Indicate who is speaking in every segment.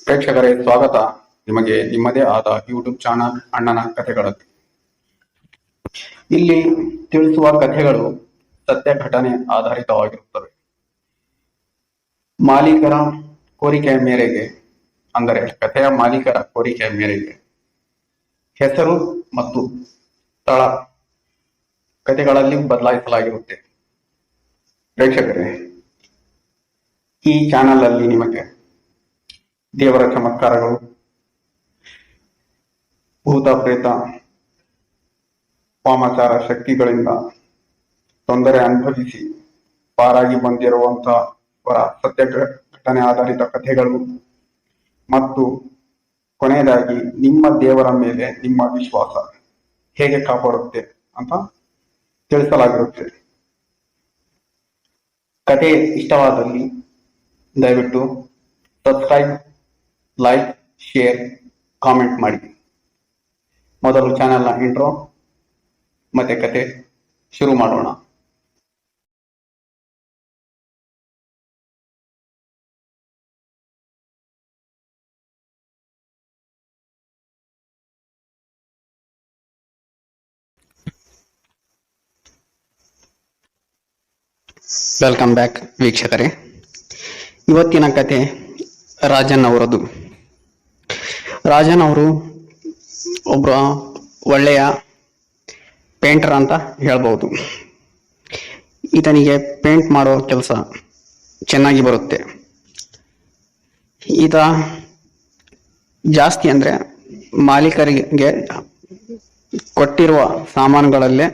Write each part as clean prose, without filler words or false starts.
Speaker 1: ಪ್ರೇಕ್ಷಕರೇ ಸ್ವಾಗತ ನಿಮಗೆ ನಿಮ್ಮದೇ ಆದ ಯೂಟ್ಯೂಬ್ ಚಾನಲ್ ಅಣ್ಣನ ಕಥೆಗಳಲ್ಲಿ. ಇಲ್ಲಿ ತಿಳಿಸುವ ಕಥೆಗಳು ಸತ್ಯ ಘಟನೆ ಆಧಾರಿತವಾಗಿರುತ್ತವೆ. ಮಾಲೀಕರ ಕೋರಿಕೆಯ ಮೇರೆಗೆ, ಅಂದರೆ ಕಥೆಯ ಮಾಲೀಕರ ಕೋರಿಕೆಯ ಮೇರೆಗೆ ಹೆಸರು ಮತ್ತು ಸ್ಥಳ ಕಥೆಗಳಲ್ಲಿ ಬದಲಾಯಿಸಲಾಗಿರುತ್ತೆ. ಪ್ರೇಕ್ಷಕರೇ, ಈ ಚಾನಲ್ ಅಲ್ಲಿ ನಿಮಗೆ ದೇವರ ಚಮತ್ಕಾರಗಳು, ಭೂತ ಪ್ರೇತ, ವಾಮಾಚಾರ ಶಕ್ತಿಗಳಿಂದ ತೊಂದರೆ ಅನುಭವಿಸಿ ಪಾರಾಗಿ ಬಂದಿರುವಂತಹವರ ಸತ್ಯ ಘಟನೆ ಆಧಾರಿತ ಕಥೆಗಳು ಮತ್ತು ಕೊನೆಯದಾಗಿ ನಿಮ್ಮ ದೇವರ ಮೇಲೆ ನಿಮ್ಮ ವಿಶ್ವಾಸ ಹೇಗೆ ಕಾಪಾಡುತ್ತೆ ಅಂತ ತಿಳಿಸಲಾಗಿರುತ್ತೆ. ಕಥೆ ಇಷ್ಟವಾದಲ್ಲಿ ದಯವಿಟ್ಟು ಸಬ್ಸ್ಕ್ರೈಬ್, ಲೈಕ್, ಶೇರ್, ಕಾಮೆಂಟ್ ಮಾಡಿ. ಮೊದಲು ಚಾನೆಲ್ನ ಇಂಟ್ರೋ ಮತ್ತೆ ಕತೆ ಶುರು ಮಾಡೋಣ. ವೆಲ್ಕಮ್ ಬ್ಯಾಕ್ ವೀಕ್ಷಕರೇ. ಇವತ್ತಿನ ಕತೆ ರಾಜನ್ ಅವರದು. ರಾಜನ್ ಅವರು ಒಬ್ಬ ಒಳ್ಳೆಯ ಪೇಂಟರ್ ಅಂತ ಹೇಳ್ಬೋದು. ಈತನಿಗೆ ಪೇಂಟ್ ಮಾಡೋ ಕೆಲಸ ಚೆನ್ನಾಗಿ ಬರುತ್ತೆ. ಈತ ಜಾಸ್ತಿ ಅಂದರೆ ಮಾಲೀಕರಿಗೆ ಕೊಟ್ಟಿರುವ ಸಾಮಾನುಗಳಲ್ಲೇ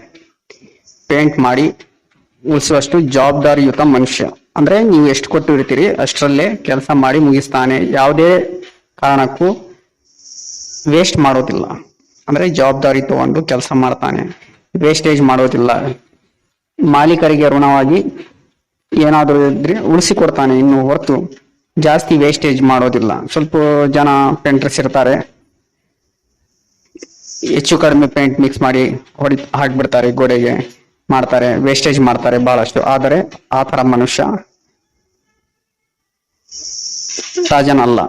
Speaker 1: ಪೇಂಟ್ ಮಾಡಿ ಉಳಿಸುವಷ್ಟು ಜವಾಬ್ದಾರಿಯುತ ಮನುಷ್ಯ. ಅಂದ್ರೆ ನೀವು ಎಷ್ಟು ಕೊಟ್ಟಿರ್ತೀರಿ ಅಷ್ಟರಲ್ಲೇ ಕೆಲಸ ಮಾಡಿ ಮುಗಿಸ್ತಾನೆ. ಯಾವುದೇ ಕಾರಣಕ್ಕೂ ವೇಸ್ಟ್ ಮಾಡೋದಿಲ್ಲ. ಅಂದ್ರೆ ಜವಾಬ್ದಾರಿ ತಗೊಂಡು ಕೆಲಸ ಮಾಡ್ತಾನೆ, ವೇಸ್ಟೇಜ್ ಮಾಡೋದಿಲ್ಲ. ಮಾಲೀಕರಿಗೆ ಋಣವಾಗಿ ಏನಾದರೂ ಇದ್ರೆ ಉಳಿಸಿಕೊಡ್ತಾನೆ, ಇನ್ನು ಹೊರತು ಜಾಸ್ತಿ ವೇಸ್ಟೇಜ್ ಮಾಡೋದಿಲ್ಲ. ಸ್ವಲ್ಪ ಜನ ಪೇಂಟರ್ಸ್ ಇರ್ತಾರೆ, ಹೆಚ್ಚು ಕಡಿಮೆ ಪೇಂಟ್ ಮಿಕ್ಸ್ ಮಾಡಿ ಹಾಕ್ಬಿಡ್ತಾರೆ, ಗೋಡೆಗೆ ಮಾಡ್ತಾರೆ, ವೇಸ್ಟೇಜ್ ಮಾಡ್ತಾರೆ ಬಹಳಷ್ಟು. ಆದರೆ ಆ ತರ ಮನುಷ್ಯ ರಾಜನ್ ಅಲ್ಲ.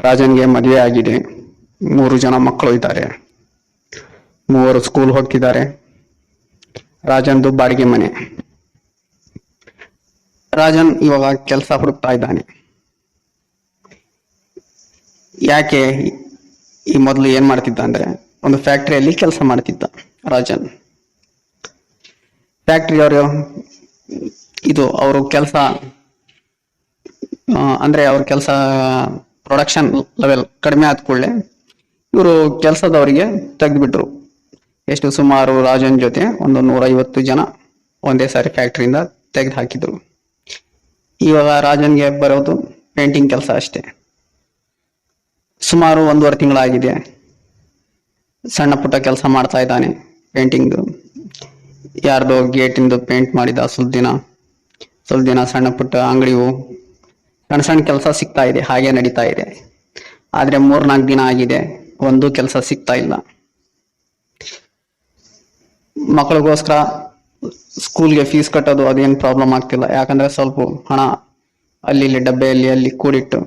Speaker 1: ರಾಜನ್ಗೆ ಮದುವೆ ಆಗಿದೆ, 3 ಜನ ಮಕ್ಕಳು ಇದ್ದಾರೆ, 3 ಸ್ಕೂಲ್ ಹೋಗ್ತಿದ್ದಾರೆ. ರಾಜನ್ದು ಬಾಡಿಗೆ ಮನೆ. ರಾಜನ್ ಇವಾಗ ಕೆಲಸ ಹುಡುಕ್ತಾ ಇದ್ದಾನೆ. ಯಾಕೆ? ಈ ಮೊದಲು ಏನ್ ಮಾಡ್ತಿದ್ದ ಅಂದ್ರೆ, ಒಂದು ಫ್ಯಾಕ್ಟ್ರಿಯಲ್ಲಿ ಕೆಲಸ ಮಾಡ್ತಿದ್ದ ರಾಜನ್. ಫ್ಯಾಕ್ಟ್ರಿಯವರು ಅವರು ಕೆಲಸ ಅಂದ್ರೆ ಅವ್ರ ಕೆಲಸ ಪ್ರೊಡಕ್ಷನ್ ಲೆವೆಲ್ ಕಡಿಮೆ ಆದ ಕೂಡಲೇ ಇವರು ಕೆಲಸದವರಿಗೆ ತೆಗೆದುಬಿಟ್ರು. ಎಷ್ಟು? ಸುಮಾರು ರಾಜನ್ ಜೊತೆ ಒಂದು 150 ಜನ ಒಂದೇ ಸಾರಿ ಫ್ಯಾಕ್ಟ್ರಿಯಿಂದ ತೆಗೆದು ಹಾಕಿದ್ರು. ಇವಾಗ ರಾಜನ್ಗೆ ಬರೋದು ಪೇಂಟಿಂಗ್ ಕೆಲಸ ಅಷ್ಟೇ. ಸುಮಾರು 1.5 ತಿಂಗಳಾಗಿದೆ. ಸಣ್ಣ ಪುಟ್ಟ ಕೆಲಸ ಮಾಡ್ತಾ ಇದ್ದಾನೆ ಪೇಂಟಿಂಗ್. ಯಾರ್ದೋ ಗೇಟಿಂದು ಪೇಂಟ್ ಮಾಡಿದ. ಸ್ವಲ್ಪ ದಿನ ಸಣ್ಣ ಪುಟ್ಟ ಅಂಗಡಿವು ಸಣ್ಣ ಕೆಲಸ ಸಿಗ್ತಾ ಇದೆ, ಹಾಗೆ ನಡೀತಾ ಇದೆ. ಆದ್ರೆ 3-4 ದಿನ ಆಗಿದೆ, ಒಂದು ಕೆಲಸ ಸಿಗ್ತಾ ಇಲ್ಲ. ಮಕ್ಕಳಿಗೋಸ್ಕರ ಸ್ಕೂಲ್ಗೆ ಫೀಸ್ ಕಟ್ಟೋದು ಅದೇನು ಪ್ರಾಬ್ಲಮ್ ಆಗ್ತಿಲ್ಲ. ಯಾಕಂದ್ರೆ ಸ್ವಲ್ಪ ಹಣ ಅಲ್ಲಿ ಡಬ್ಬೆಯಲ್ಲಿ ಅಲ್ಲಿ ಕೂಡಿಟ್ಟು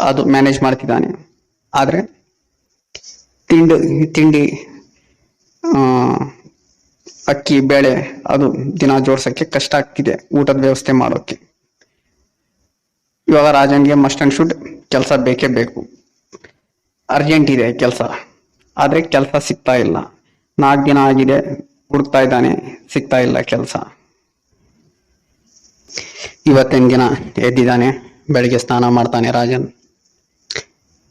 Speaker 1: ಅದು ಮ್ಯಾನೇಜ್ ಮಾಡ್ತಿದ್ದಾನೆ. ಆದ್ರೆ ತಿಂಡಿ ಅಕ್ಕಿ ಬೇಳೆ ಅದು ದಿನ ಜೋಡ್ಸಕ್ಕೆ ಕಷ್ಟ ಆಗ್ತಿದೆ, ಊಟದ ವ್ಯವಸ್ಥೆ ಮಾಡೋಕೆ. ಇವಾಗ ರಾಜನ್ಗೆ ಮಸ್ಟ್ ಅಂಡ್ ಶುಡ್ ಕೆಲಸ ಬೇಕೇ ಬೇಕು, ಅರ್ಜೆಂಟ್ ಇದೆ ಕೆಲಸ. ಆದ್ರೆ ಕೆಲಸ ಸಿಗ್ತಾ ಇಲ್ಲ. 4 ದಿನ ಆಗಿದೆ, ಹುಡುಕ್ತಾ ಇದ್ದಾನೆ, ಸಿಗ್ತಾ ಇಲ್ಲ ಕೆಲಸ. ಇವತ್ತಿನ ದಿನ ಎದ್ದಿದ್ದಾನೆ, ಬೆಳಿಗ್ಗೆ ಸ್ನಾನ ಮಾಡ್ತಾನೆ ರಾಜನ್,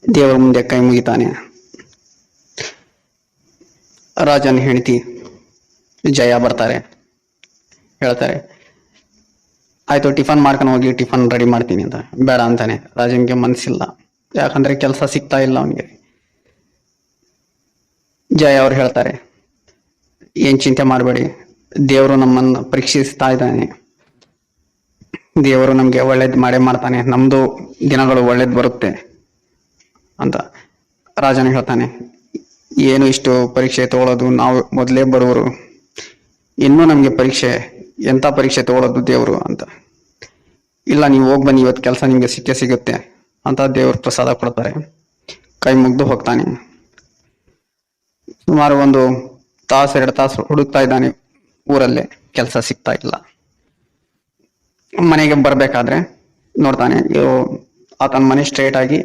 Speaker 1: ದೇವರ ಮುಂದೆ ಕೈ ಮುಗಿತಾನೆ. ರಾಜನ್ ಹೆಂಡತಿ ಜಯ ಬರ್ತಾರೆ, ಹೇಳ್ತಾರೆ ಆಯ್ತು ಟಿಫನ್ ಮಾಡ್ಕೊಂಡು ಹೋಗಿ, ಟಿಫನ್ ರೆಡಿ ಮಾಡ್ತೀನಿ ಅಂತ. ಬೇಡ ಅಂತಾನೆ. ರಾಜನ್ಗೆ ಮನ್ಸಿಲ್ಲ, ಯಾಕಂದ್ರೆ ಕೆಲಸ ಸಿಗ್ತಾ ಇಲ್ಲ ಅವನಿಗೆ. ಜಯ ಅವ್ರು ಹೇಳ್ತಾರೆ, ಏನ್ ಚಿಂತೆ ಮಾಡಬೇಡಿ, ದೇವರು ನಮ್ಮನ್ನ ಪರೀಕ್ಷಿಸ್ತಾ ಇದ್ದಾನೆ, ದೇವರು ನಮ್ಗೆ ಒಳ್ಳೇದ್ ಮಾಡೇ ಮಾಡ್ತಾನೆ, ನಮ್ದು ದಿನಗಳು ಒಳ್ಳೇದ್ ಬರುತ್ತೆ ಅಂತ. ರಾಜನ್ ಹೇಳ್ತಾನೆ, ಏನು ಇಷ್ಟು ಪರೀಕ್ಷೆ ತಗೊಳ್ಳೋದು, ನಾವು ಮೊದಲೇ ಬರುವರು, ಇನ್ನೂ ನಮ್ಗೆ ಪರೀಕ್ಷೆ, ಎಂತ ಪರೀಕ್ಷೆ ತಗೊಳ್ಳೋದು ದೇವರು ಅಂತ. ಇಲ್ಲ ನೀವು ಹೋಗಿ ಬನ್ನಿ, ಇವತ್ತು ಕೆಲಸ ನಿಮ್ಗೆ ಸಿಕ್ಕೇ ಸಿಗುತ್ತೆ ಅಂತ ದೇವ್ರ ಪ್ರಸಾದ ಕೊಡ್ತಾರೆ. ಕೈ ಮುಗ್ದು ಹೋಗ್ತಾನೆ. ಸುಮಾರು ಒಂದು ತಾಸು 2 ತಾಸು ಹುಡುಕ್ತಾ ಇದ್ದಾನೆ ಊರಲ್ಲೇ, ಕೆಲಸ ಸಿಗ್ತಾ ಇಲ್ಲ. ಮನೆಗೆ ಬರ್ಬೇಕಾದ್ರೆ ನೋಡ್ತಾನೆ, ಆತನ ಮನೆ ಸ್ಟ್ರೇಟ್ ಆಗಿ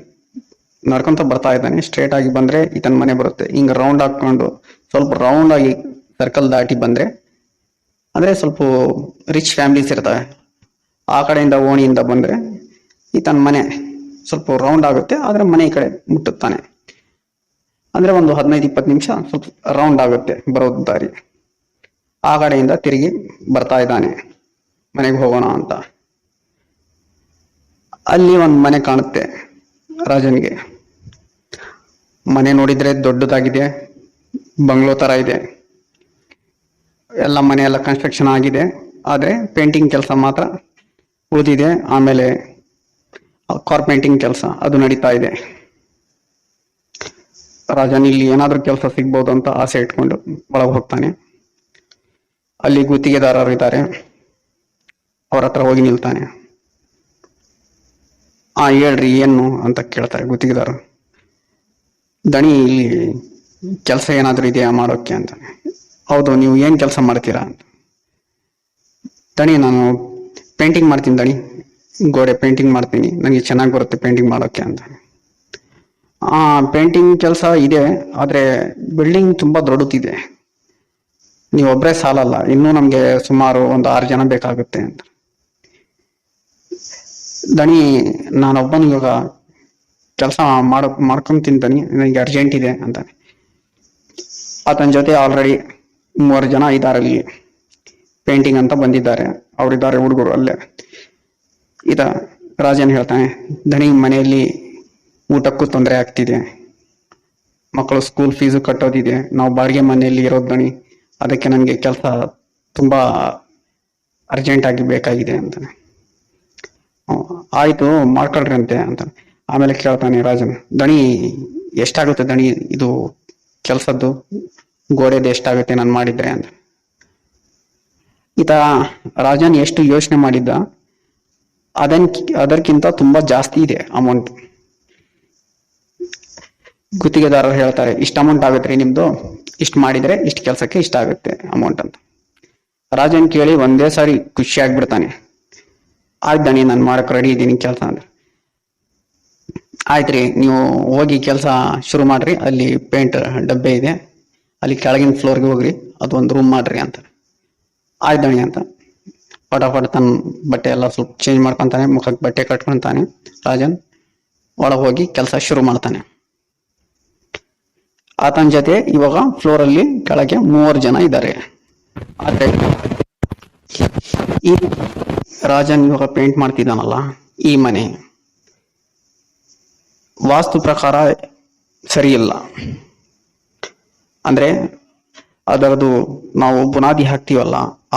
Speaker 1: ನಡ್ಕೊಂತ ಬರ್ತಾ ಇದ್ದಾನೆ. ಸ್ಟ್ರೇಟ್ ಆಗಿ ಬಂದ್ರೆ ಈತನ ಮನೆ ಬರುತ್ತೆ. ಹಿಂಗ ರೌಂಡ್ ಹಾಕೊಂಡು ಸ್ವಲ್ಪ ರೌಂಡ್ ಆಗಿ ಸರ್ಕಲ್ ದಾಟಿ ಬಂದ್ರೆ, ಅಂದ್ರೆ ಸ್ವಲ್ಪ ರಿಚ್ ಫ್ಯಾಮಿಲೀಸ್ ಇರ್ತವೆ, ಆ ಕಡೆಯಿಂದ ಓಣಿಯಿಂದ ಬಂದ್ರೆ ಈತನ ಮನೆ ಸ್ವಲ್ಪ ರೌಂಡ್ ಆಗುತ್ತೆ, ಆದ್ರೆ ಮನೆ ಈ ಕಡೆ ಮುಟ್ಟುತ್ತಾನೆ. ಅಂದ್ರೆ ಒಂದು 15-20 ನಿಮಿಷ ಸ್ವಲ್ಪ ರೌಂಡ್ ಆಗುತ್ತೆ ಬರೋದು ದಾರಿ. ಆ ಕಡೆಯಿಂದ ತಿರುಗಿ ಬರ್ತಾ ಇದ್ದಾನೆ ಮನೆಗೆ ಹೋಗೋಣ ಅಂತ. ಅಲ್ಲಿ ಒಂದು ಮನೆ ಕಾಣುತ್ತೆ ರಾಜನ್ಗೆ. ಮನೆ ನೋಡಿದ್ರೆ ದೊಡ್ಡದಾಗಿದೆ, ಬಂಗ್ಲೋ ತರ ಇದೆ. ಎಲ್ಲ ಮನೆ ಎಲ್ಲ ಕನ್ಸ್ಟ್ರಕ್ಷನ್ ಆಗಿದೆ, ಆದ್ರೆ ಪೇಂಟಿಂಗ್ ಕೆಲಸ ಮಾತ್ರ ಉಳಿದಿದೆ. ಆಮೇಲೆ ಕಾರ್ಪೆಂಟಿಂಗ್ ಕೆಲಸ ಅದು ನಡೀತಾ ಇದೆ. ರಾಜನ್ ಇಲ್ಲಿ ಏನಾದ್ರೂ ಕೆಲಸ ಸಿಗ್ಬೋದು ಅಂತ ಆಸೆ ಇಟ್ಕೊಂಡು ಒಳಗೆ ಹೋಗ್ತಾನೆ. ಅಲ್ಲಿ ಗುತ್ತಿಗೆದಾರರು ಇದ್ದಾರೆ, ಅವ್ರ ಹತ್ರ ಹೋಗಿ ನಿಲ್ತಾನೆ. ಹೇಳ್ರಿ ಏನು ಅಂತ ಕೇಳ್ತಾರೆ ಗುತ್ತಿಗೆದಾರರು. ದಣಿ, ಇಲ್ಲಿ ಕೆಲಸ ಏನಾದ್ರೂ ಇದೆಯಾ ಮಾಡೋಕೆ ಅಂತಾನೆ. ಹೌದು, ನೀವು ಏನ್ ಕೆಲಸ ಮಾಡ್ತೀರಾ ಅಂತ. ದಣಿ, ನಾನು ಪೇಂಟಿಂಗ್ ಮಾಡ್ತೀನಿ ದಣಿ, ಗೋಡೆ ಪೇಂಟಿಂಗ್ ಮಾಡ್ತೀನಿ, ನನಗೆ ಚೆನ್ನಾಗಿ ಬರುತ್ತೆ ಪೇಂಟಿಂಗ್ ಮಾಡೋಕೆ ಅಂತಾನೆ. ಪೇಂಟಿಂಗ್ ಕೆಲಸ ಇದೆ, ಆದ್ರೆ ಬಿಲ್ಡಿಂಗ್ ತುಂಬಾ ದೊಡ್ಡದಿದೆ, ನೀವೊಬ್ಬರೇ ಸಾಲಲ್ಲ, ಇನ್ನೂ ನಮ್ಗೆ ಸುಮಾರು ಒಂದು 6 ಜನ ಬೇಕಾಗುತ್ತೆ ಅಂತ. ದಣಿ, ನಾನೊಬ್ಬನು ಇವಾಗ ಕೆಲಸ ಮಾಡ್ಕೊಂತೀನಿ ದಣಿ, ನನಗೆ ಅರ್ಜೆಂಟ್ ಇದೆ ಅಂತಾನೆ. ಆತನ ಜೊತೆ ಆಲ್ರೆಡಿ 3 ಜನ ಇದ್ದಾರೆ ಅಲ್ಲಿ, ಪೇಂಟಿಂಗ್ ಅಂತ ಬಂದಿದ್ದಾರೆ, ಅವರಿದ್ದಾರೆ ಹುಡುಗರು ಅಲ್ಲೇ. ರಾಜನ್ ಹೇಳ್ತಾನೆ, ದಣಿ ಮನೆಯಲ್ಲಿ ಊಟಕ್ಕೂ ತೊಂದರೆ ಆಗ್ತಿದೆ, ಮಕ್ಕಳು ಸ್ಕೂಲ್ ಫೀಸು ಕಟ್ಟೋದಿದೆ, ನಾವು ಬಾಡಿಗೆ ಮನೆಯಲ್ಲಿ ಇರೋದು ದಣಿ, ಅದಕ್ಕೆ ನನಗೆ ಕೆಲಸ ತುಂಬಾ ಅರ್ಜೆಂಟ್ ಆಗಿ ಬೇಕಾಗಿದೆ ಅಂತಾನೆ. ಆಯ್ತು ಮಾಡ್ಕೊಳ್ರಿ ಅಂತೆ ಅಂತ. ಆಮೇಲೆ ಕೇಳ್ತಾನೆ ರಾಜನ್, ದಣಿ ಎಷ್ಟಾಗುತ್ತೆ ದಣಿ ಇದು ಕೆಲ್ಸದ್ದು, ಗೋಡೆದು ಎಷ್ಟಾಗುತ್ತೆ ನಾನು ಮಾಡಿದ್ರೆ ಅಂತ. ರಾಜನ್ ಎಷ್ಟು ಯೋಚನೆ ಮಾಡಿದ್ದ ಅದಕ್ಕಿಂತ ತುಂಬಾ ಜಾಸ್ತಿ ಇದೆ ಅಮೌಂಟ್. ಗುತ್ತಿಗೆದಾರರು ಹೇಳ್ತಾರೆ, ಇಷ್ಟ ಅಮೌಂಟ್ ಆಗುತ್ತೆ ನಿಮ್ದು, ಇಷ್ಟು ಮಾಡಿದ್ರೆ ಇಷ್ಟು ಕೆಲಸಕ್ಕೆ ಇಷ್ಟ ಆಗುತ್ತೆ ಅಮೌಂಟ್ ಅಂತ. ರಾಜನ್ ಕೇಳಿ ಒಂದೇ ಸಾರಿ ಖುಷಿ ಆಗ್ಬಿಡ್ತಾನೆ. ಆಯ್ತು ದಣಿ, ನಾನು ಮಾಡಕ್ ರೆಡಿ ಇದ್ದೀನಿ ಕೆಲಸ ಅಂದ್ರೆ. ಆಯ್ತ್ರಿ, ನೀವು ಹೋಗಿ ಕೆಲಸ ಶುರು ಮಾಡ್ರಿ, ಅಲ್ಲಿ ಪೇಂಟ್ ಡಬ್ಬೆ ಇದೆ, ಅಲ್ಲಿ ಕೆಳಗಿನ ಫ್ಲೋರ್ಗೆ ಹೋಗ್ರಿ, ಅದೊಂದು ರೂಮ್ ಮಾಡ್ರಿ ಅಂತ. ಆಯ್ತು ದಣಿ ಅಂತ ಫಟಾಫಟ್ ತನ್ನ ಬಟ್ಟೆ ಎಲ್ಲ ಸ್ವಲ್ಪ ಚೇಂಜ್ ಮಾಡ್ಕೊಂತಾನೆ, ಮುಖಕ್ಕೆ ಬಟ್ಟೆ ಕಟ್ಕೊಂತಾನೆ. ರಾಜನ್ ಒಳಗೆ ಹೋಗಿ ಕೆಲಸ ಶುರು ಮಾಡ್ತಾನೆ. ಆತನ ಜೊತೆ ಇವಾಗ ಫ್ಲೋರ್ ಅಲ್ಲಿ ಕೆಳಗೆ 3 ಜನ ಇದ್ದಾರೆ. ಆದ್ರೆ ಈ ರಾಜನ್ ಇವಾಗ ಪೇಂಟ್ ಮಾಡ್ತಿದ್ದಾನಲ್ಲ, ಈ ಮನೆ ವಾಸ್ತು ಪ್ರಕಾರ ಸರಿ ಇಲ್ಲ. ಅಂದ್ರೆ ಅದರದು ನಾವು ಬುನಾದಿ ಹಾಕ್ತಿವಲ್ಲ,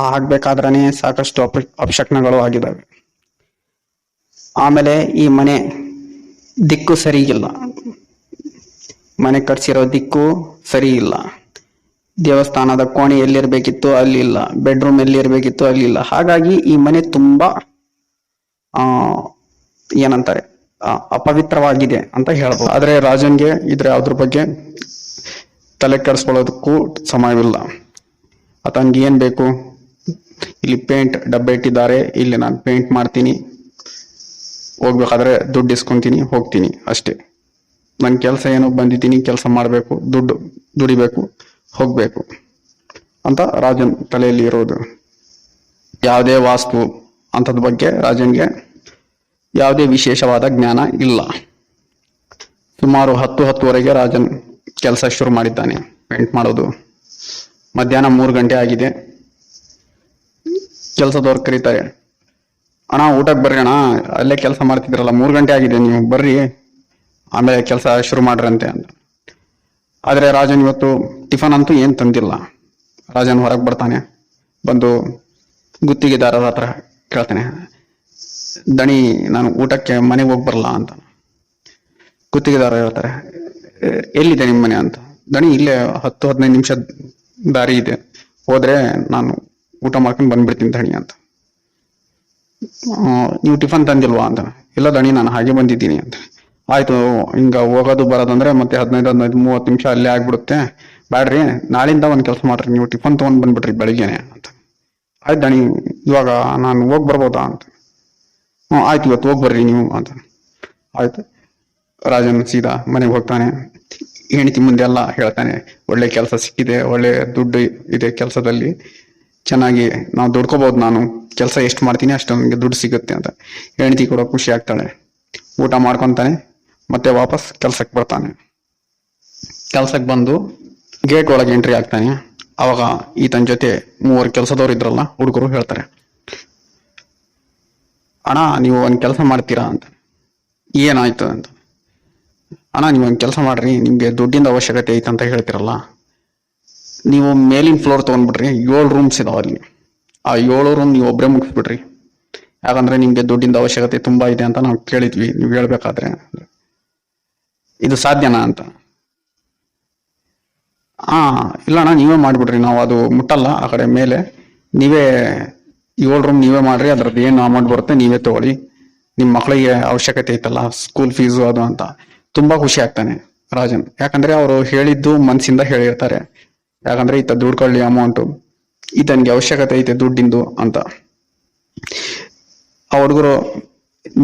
Speaker 1: ಹಾಕ್ಬೇಕಾದ್ರನೆ ಸಾಕಷ್ಟು ಅಪಶಕ್ನಗಳು ಆಗಿದ್ದಾವೆ. ಆಮೇಲೆ ಈ ಮನೆ ದಿಕ್ಕು ಸರಿ ಇಲ್ಲ, ಮನೆ ಕಟ್ಸಿರೋ ದಿಕ್ಕು ಸರಿ ಇಲ್ಲ. ದೇವಸ್ಥಾನದ ಕೋಣೆ ಎಲ್ಲಿರ್ಬೇಕಿತ್ತು ಅಲ್ಲಿ ಇಲ್ಲ, ಬೆಡ್ರೂಮ್ ಎಲ್ಲಿರ್ಬೇಕಿತ್ತು ಅಲ್ಲಿ ಇಲ್ಲ. ಹಾಗಾಗಿ ಈ ಮನೆ ತುಂಬಾ ಏನಂತಾರೆ ಅಪವಿತ್ರವಾಗಿದೆ ಅಂತ ಹೇಳ್ಬೋದು. ಆದ್ರೆ ರಾಜನ್ಗೆ ಅದ್ರ ಬಗ್ಗೆ ತಲೆ ಕೆಡಿಸ್ಕೊಳ್ಳೋದಕ್ಕೂ ಸಮಯವಿಲ್ಲ. ಆತನ್ಗೆ ಏನ್ ಬೇಕು, ಇಲ್ಲಿ ಪೇಂಟ್ ಡಬ್ಬೆ ಇಟ್ಟಿದ್ದಾರೆ, ಇಲ್ಲಿ ನಾನು ಪೇಂಟ್ ಮಾಡ್ತೀನಿ, ಹೋಗ್ಬೇಕಾದ್ರೆ ದುಡ್ಡು ಇಸ್ಕೊಂತೀನಿ, ಹೋಗ್ತೀನಿ ಅಷ್ಟೇ. ನನ್ ಕೆಲಸ ಏನೋ ಬಂದಿದ್ದೀನಿ, ಕೆಲಸ ಮಾಡ್ಬೇಕು, ದುಡ್ಡು ದುಡಿಬೇಕು, ಹೋಗ್ಬೇಕು ಅಂತ ರಾಜನ್ ತಲೆಯಲ್ಲಿ ಇರೋದು. ಯಾವುದೇ ವಾಸ್ತು ಅಂತದ ಬಗ್ಗೆ ರಾಜನ್ಗೆ ಯಾವುದೇ ವಿಶೇಷವಾದ ಜ್ಞಾನ ಇಲ್ಲ. ಸುಮಾರು 10-10:30 ರಾಜನ್ ಕೆಲಸ ಶುರು ಮಾಡಿದ್ದಾನೆ ಪೇಂಟ್ ಮಾಡೋದು. ಮಧ್ಯಾಹ್ನ 3 ಗಂಟೆ ಆಗಿದೆ. ಕೆಲಸದವ್ರು ಕರೀತಾರೆ, ಅಣ್ಣ ಊಟಕ್ಕೆ ಬರ್ರಿ ಅಣ್ಣ, ಅಲ್ಲೇ ಕೆಲಸ ಮಾಡ್ತಿದ್ರಲ್ಲ, 3 ಗಂಟೆ ಆಗಿದೆ, ನೀವು ಬರ್ರಿ ಆಮೇಲೆ ಕೆಲಸ ಶುರು ಮಾಡ್ರಂತೆ ಅಂತ. ಆದ್ರೆ ರಾಜನ್ ಇವತ್ತು ಟಿಫನ್ ಅಂತೂ ಏನ್ ತಂದಿಲ್ಲ. ರಾಜನ್ ಹೊರಗೆ ಬರ್ತಾನೆ, ಬಂದು ಗುತ್ತಿಗೆದಾರರ ಹತ್ರ ಕೇಳ್ತಾನೆ, ದಣಿ ನಾನು ಊಟಕ್ಕೆ ಮನೆಗೆ ಹೋಗಿ ಬರಲ್ಲ ಅಂತ. ಗುತ್ತಿಗೆದಾರ ಹೇಳ್ತಾರೆ, ಎಲ್ಲಿದೆ ನಿಮ್ಮ ಮನೆ ಅಂತ. ದಣಿ ಇಲ್ಲೇ 10-15 ನಿಮಿಷ ದಾರಿ ಇದೆ, ಹೋದ್ರೆ ನಾನು ಊಟ ಮಾಡ್ಕೊಂಡು ಬಂದ್ಬಿಡ್ತೀನಿ ದಣಿ ಅಂತ. ನೀವು ಟಿಫನ್ ತಂದಿಲ್ವಾ ಅಂತ. ಇಲ್ಲ ದಣಿ ನಾನು ಹಾಗೆ ಬಂದಿದ್ದೀನಿ ಅಂತ. ಆಯ್ತು, ಹಿಂಗ ಹೋಗೋದು ಬರೋದಂದ್ರೆ ಮತ್ತೆ 15-30 ನಿಮಿಷ ಅಲ್ಲೇ ಆಗ್ಬಿಡುತ್ತೆ, ಬ್ಯಾಡ್ರಿ ನಾಳಿಂದ ಒಂದ್ ಕೆಲಸ ಮಾಡ್ರಿ, ನೀವು ಟಿಫನ್ ತಗೊಂಡ್ ಬಂದ್ಬಿಡ್ರಿ ಬೆಳಿಗ್ಗೆನೆ ಅಂತ. ಆಯ್ತು ದಣಿ, ಇವಾಗ ನಾನು ಹೋಗ್ ಬರ್ಬೋದಾ ಅಂತ. ಆಯ್ತು ಇವತ್ತು ಹೋಗ್ ಬರ್ರಿ ನೀವು ಅಂತ. ಆಯ್ತು, ರಾಜನ್ ಸೀದಾ ಮನೆಗೆ ಹೋಗ್ತಾನೆ. ಹೆಂಡತಿ ಮುಂದೆ ಎಲ್ಲ ಹೇಳ್ತಾನೆ, ಒಳ್ಳೆ ಕೆಲಸ ಸಿಕ್ಕಿದೆ, ಒಳ್ಳೆ ದುಡ್ಡು ಇದೆ ಕೆಲಸದಲ್ಲಿ, ಚೆನ್ನಾಗಿ ನಾವು ದುಡ್ಕೋಬಹುದು, ನಾನು ಕೆಲಸ ಎಷ್ಟು ಮಾಡ್ತೀನಿ ಅಷ್ಟು ನಮಗೆ ದುಡ್ಡು ಸಿಗುತ್ತೆ ಅಂತ. ಹೆಂಡತಿ ಕೂಡ ಖುಷಿ ಆಗ್ತಾಳೆ. ಊಟ ಮಾಡ್ಕೊಂತಾನೆ, ಮತ್ತೆ ವಾಪಸ್ ಕೆಲ್ಸಕ್ಕೆ ಬರ್ತಾನೆ. ಕೆಲ್ಸಕ್ಕೆ ಬಂದು ಗೇಟ್ ಒಳಗೆ ಎಂಟ್ರಿ ಆಗ್ತಾನೆ. ಅವಾಗ ಈತನ ಜೊತೆ 3 ಕೆಲಸದವ್ರು ಇದ್ರಲ್ಲ ಹುಡುಗರು ಹೇಳ್ತಾರೆ, ಅಣ್ಣ ನೀವು ಒಂದ್ ಕೆಲಸ ಮಾಡ್ತೀರಾ ಅಂತ. ಏನಾಯ್ತು ಅಂತ. ಅಣ್ಣ ನೀವು ಒಂದ್ ಕೆಲಸ ಮಾಡ್ರಿ, ನಿಮ್ಗೆ ದುಡ್ಡಿಂದ ಅವಶ್ಯಕತೆ ಐತೆ ಅಂತ ಹೇಳ್ತಿರಲ್ಲ, ನೀವು ಮೇಲಿನ ಫ್ಲೋರ್ ತಗೊಂಡ್ಬಿಡ್ರಿ, 7 ರೂಮ್ಸ್ ಇದಾವ ಅಲ್ಲಿ, ಆ 7 ರೂಮ್ ನೀವು ಒಬ್ಬರೇ ಮುಗಿಸ್ಬಿಡ್ರಿ, ಯಾಕಂದ್ರೆ ನಿಮ್ಗೆ ದುಡ್ಡಿಂದ ಅವಶ್ಯಕತೆ ತುಂಬಾ ಇದೆ ಅಂತ ನಾವು ಕೇಳಿದ್ವಿ, ನೀವು ಹೇಳ್ಬೇಕಾದ್ರೆ ಇದು ಸಾಧ್ಯನಾ ಅಂತ. ಇಲ್ಲ ಅಣ್ಣ ನೀವೇ ಮಾಡ್ಬಿಡ್ರಿ, ನಾವು ಅದು ಮುಟ್ಟಲ್ಲ ಆ ಕಡೆ ಮೇಲೆ, ನೀವೇ 7 ರೂಮ್ ನೀವೇ ಮಾಡ್ರಿ, ಅದ್ರದ್ದು ಏನು ಅಮೌಂಟ್ ಬರುತ್ತೆ ನೀವೇ ತಗೊಳ್ಳಿ, ನಿಮ್ ಮಕ್ಕಳಿಗೆ ಅವಶ್ಯಕತೆ ಐತಲ್ಲ ಸ್ಕೂಲ್ ಫೀಸು ಅದು ಅಂತ. ತುಂಬಾ ಖುಷಿ ಆಗ್ತಾನೆ ರಾಜನ್, ಯಾಕಂದ್ರೆ ಅವರು ಹೇಳಿದ್ದು ಮನ್ಸಿಂದ ಹೇಳಿರ್ತಾರೆ, ಯಾಕಂದ್ರೆ ಈತ ದುಡ್ಕೊಳ್ಳಿ ಅಮೌಂಟು, ಈತನ್ಗೆ ಅವಶ್ಯಕತೆ ಐತೆ ದುಡ್ಡಿಂದು ಅಂತ. ಆ ಹುಡುಗರು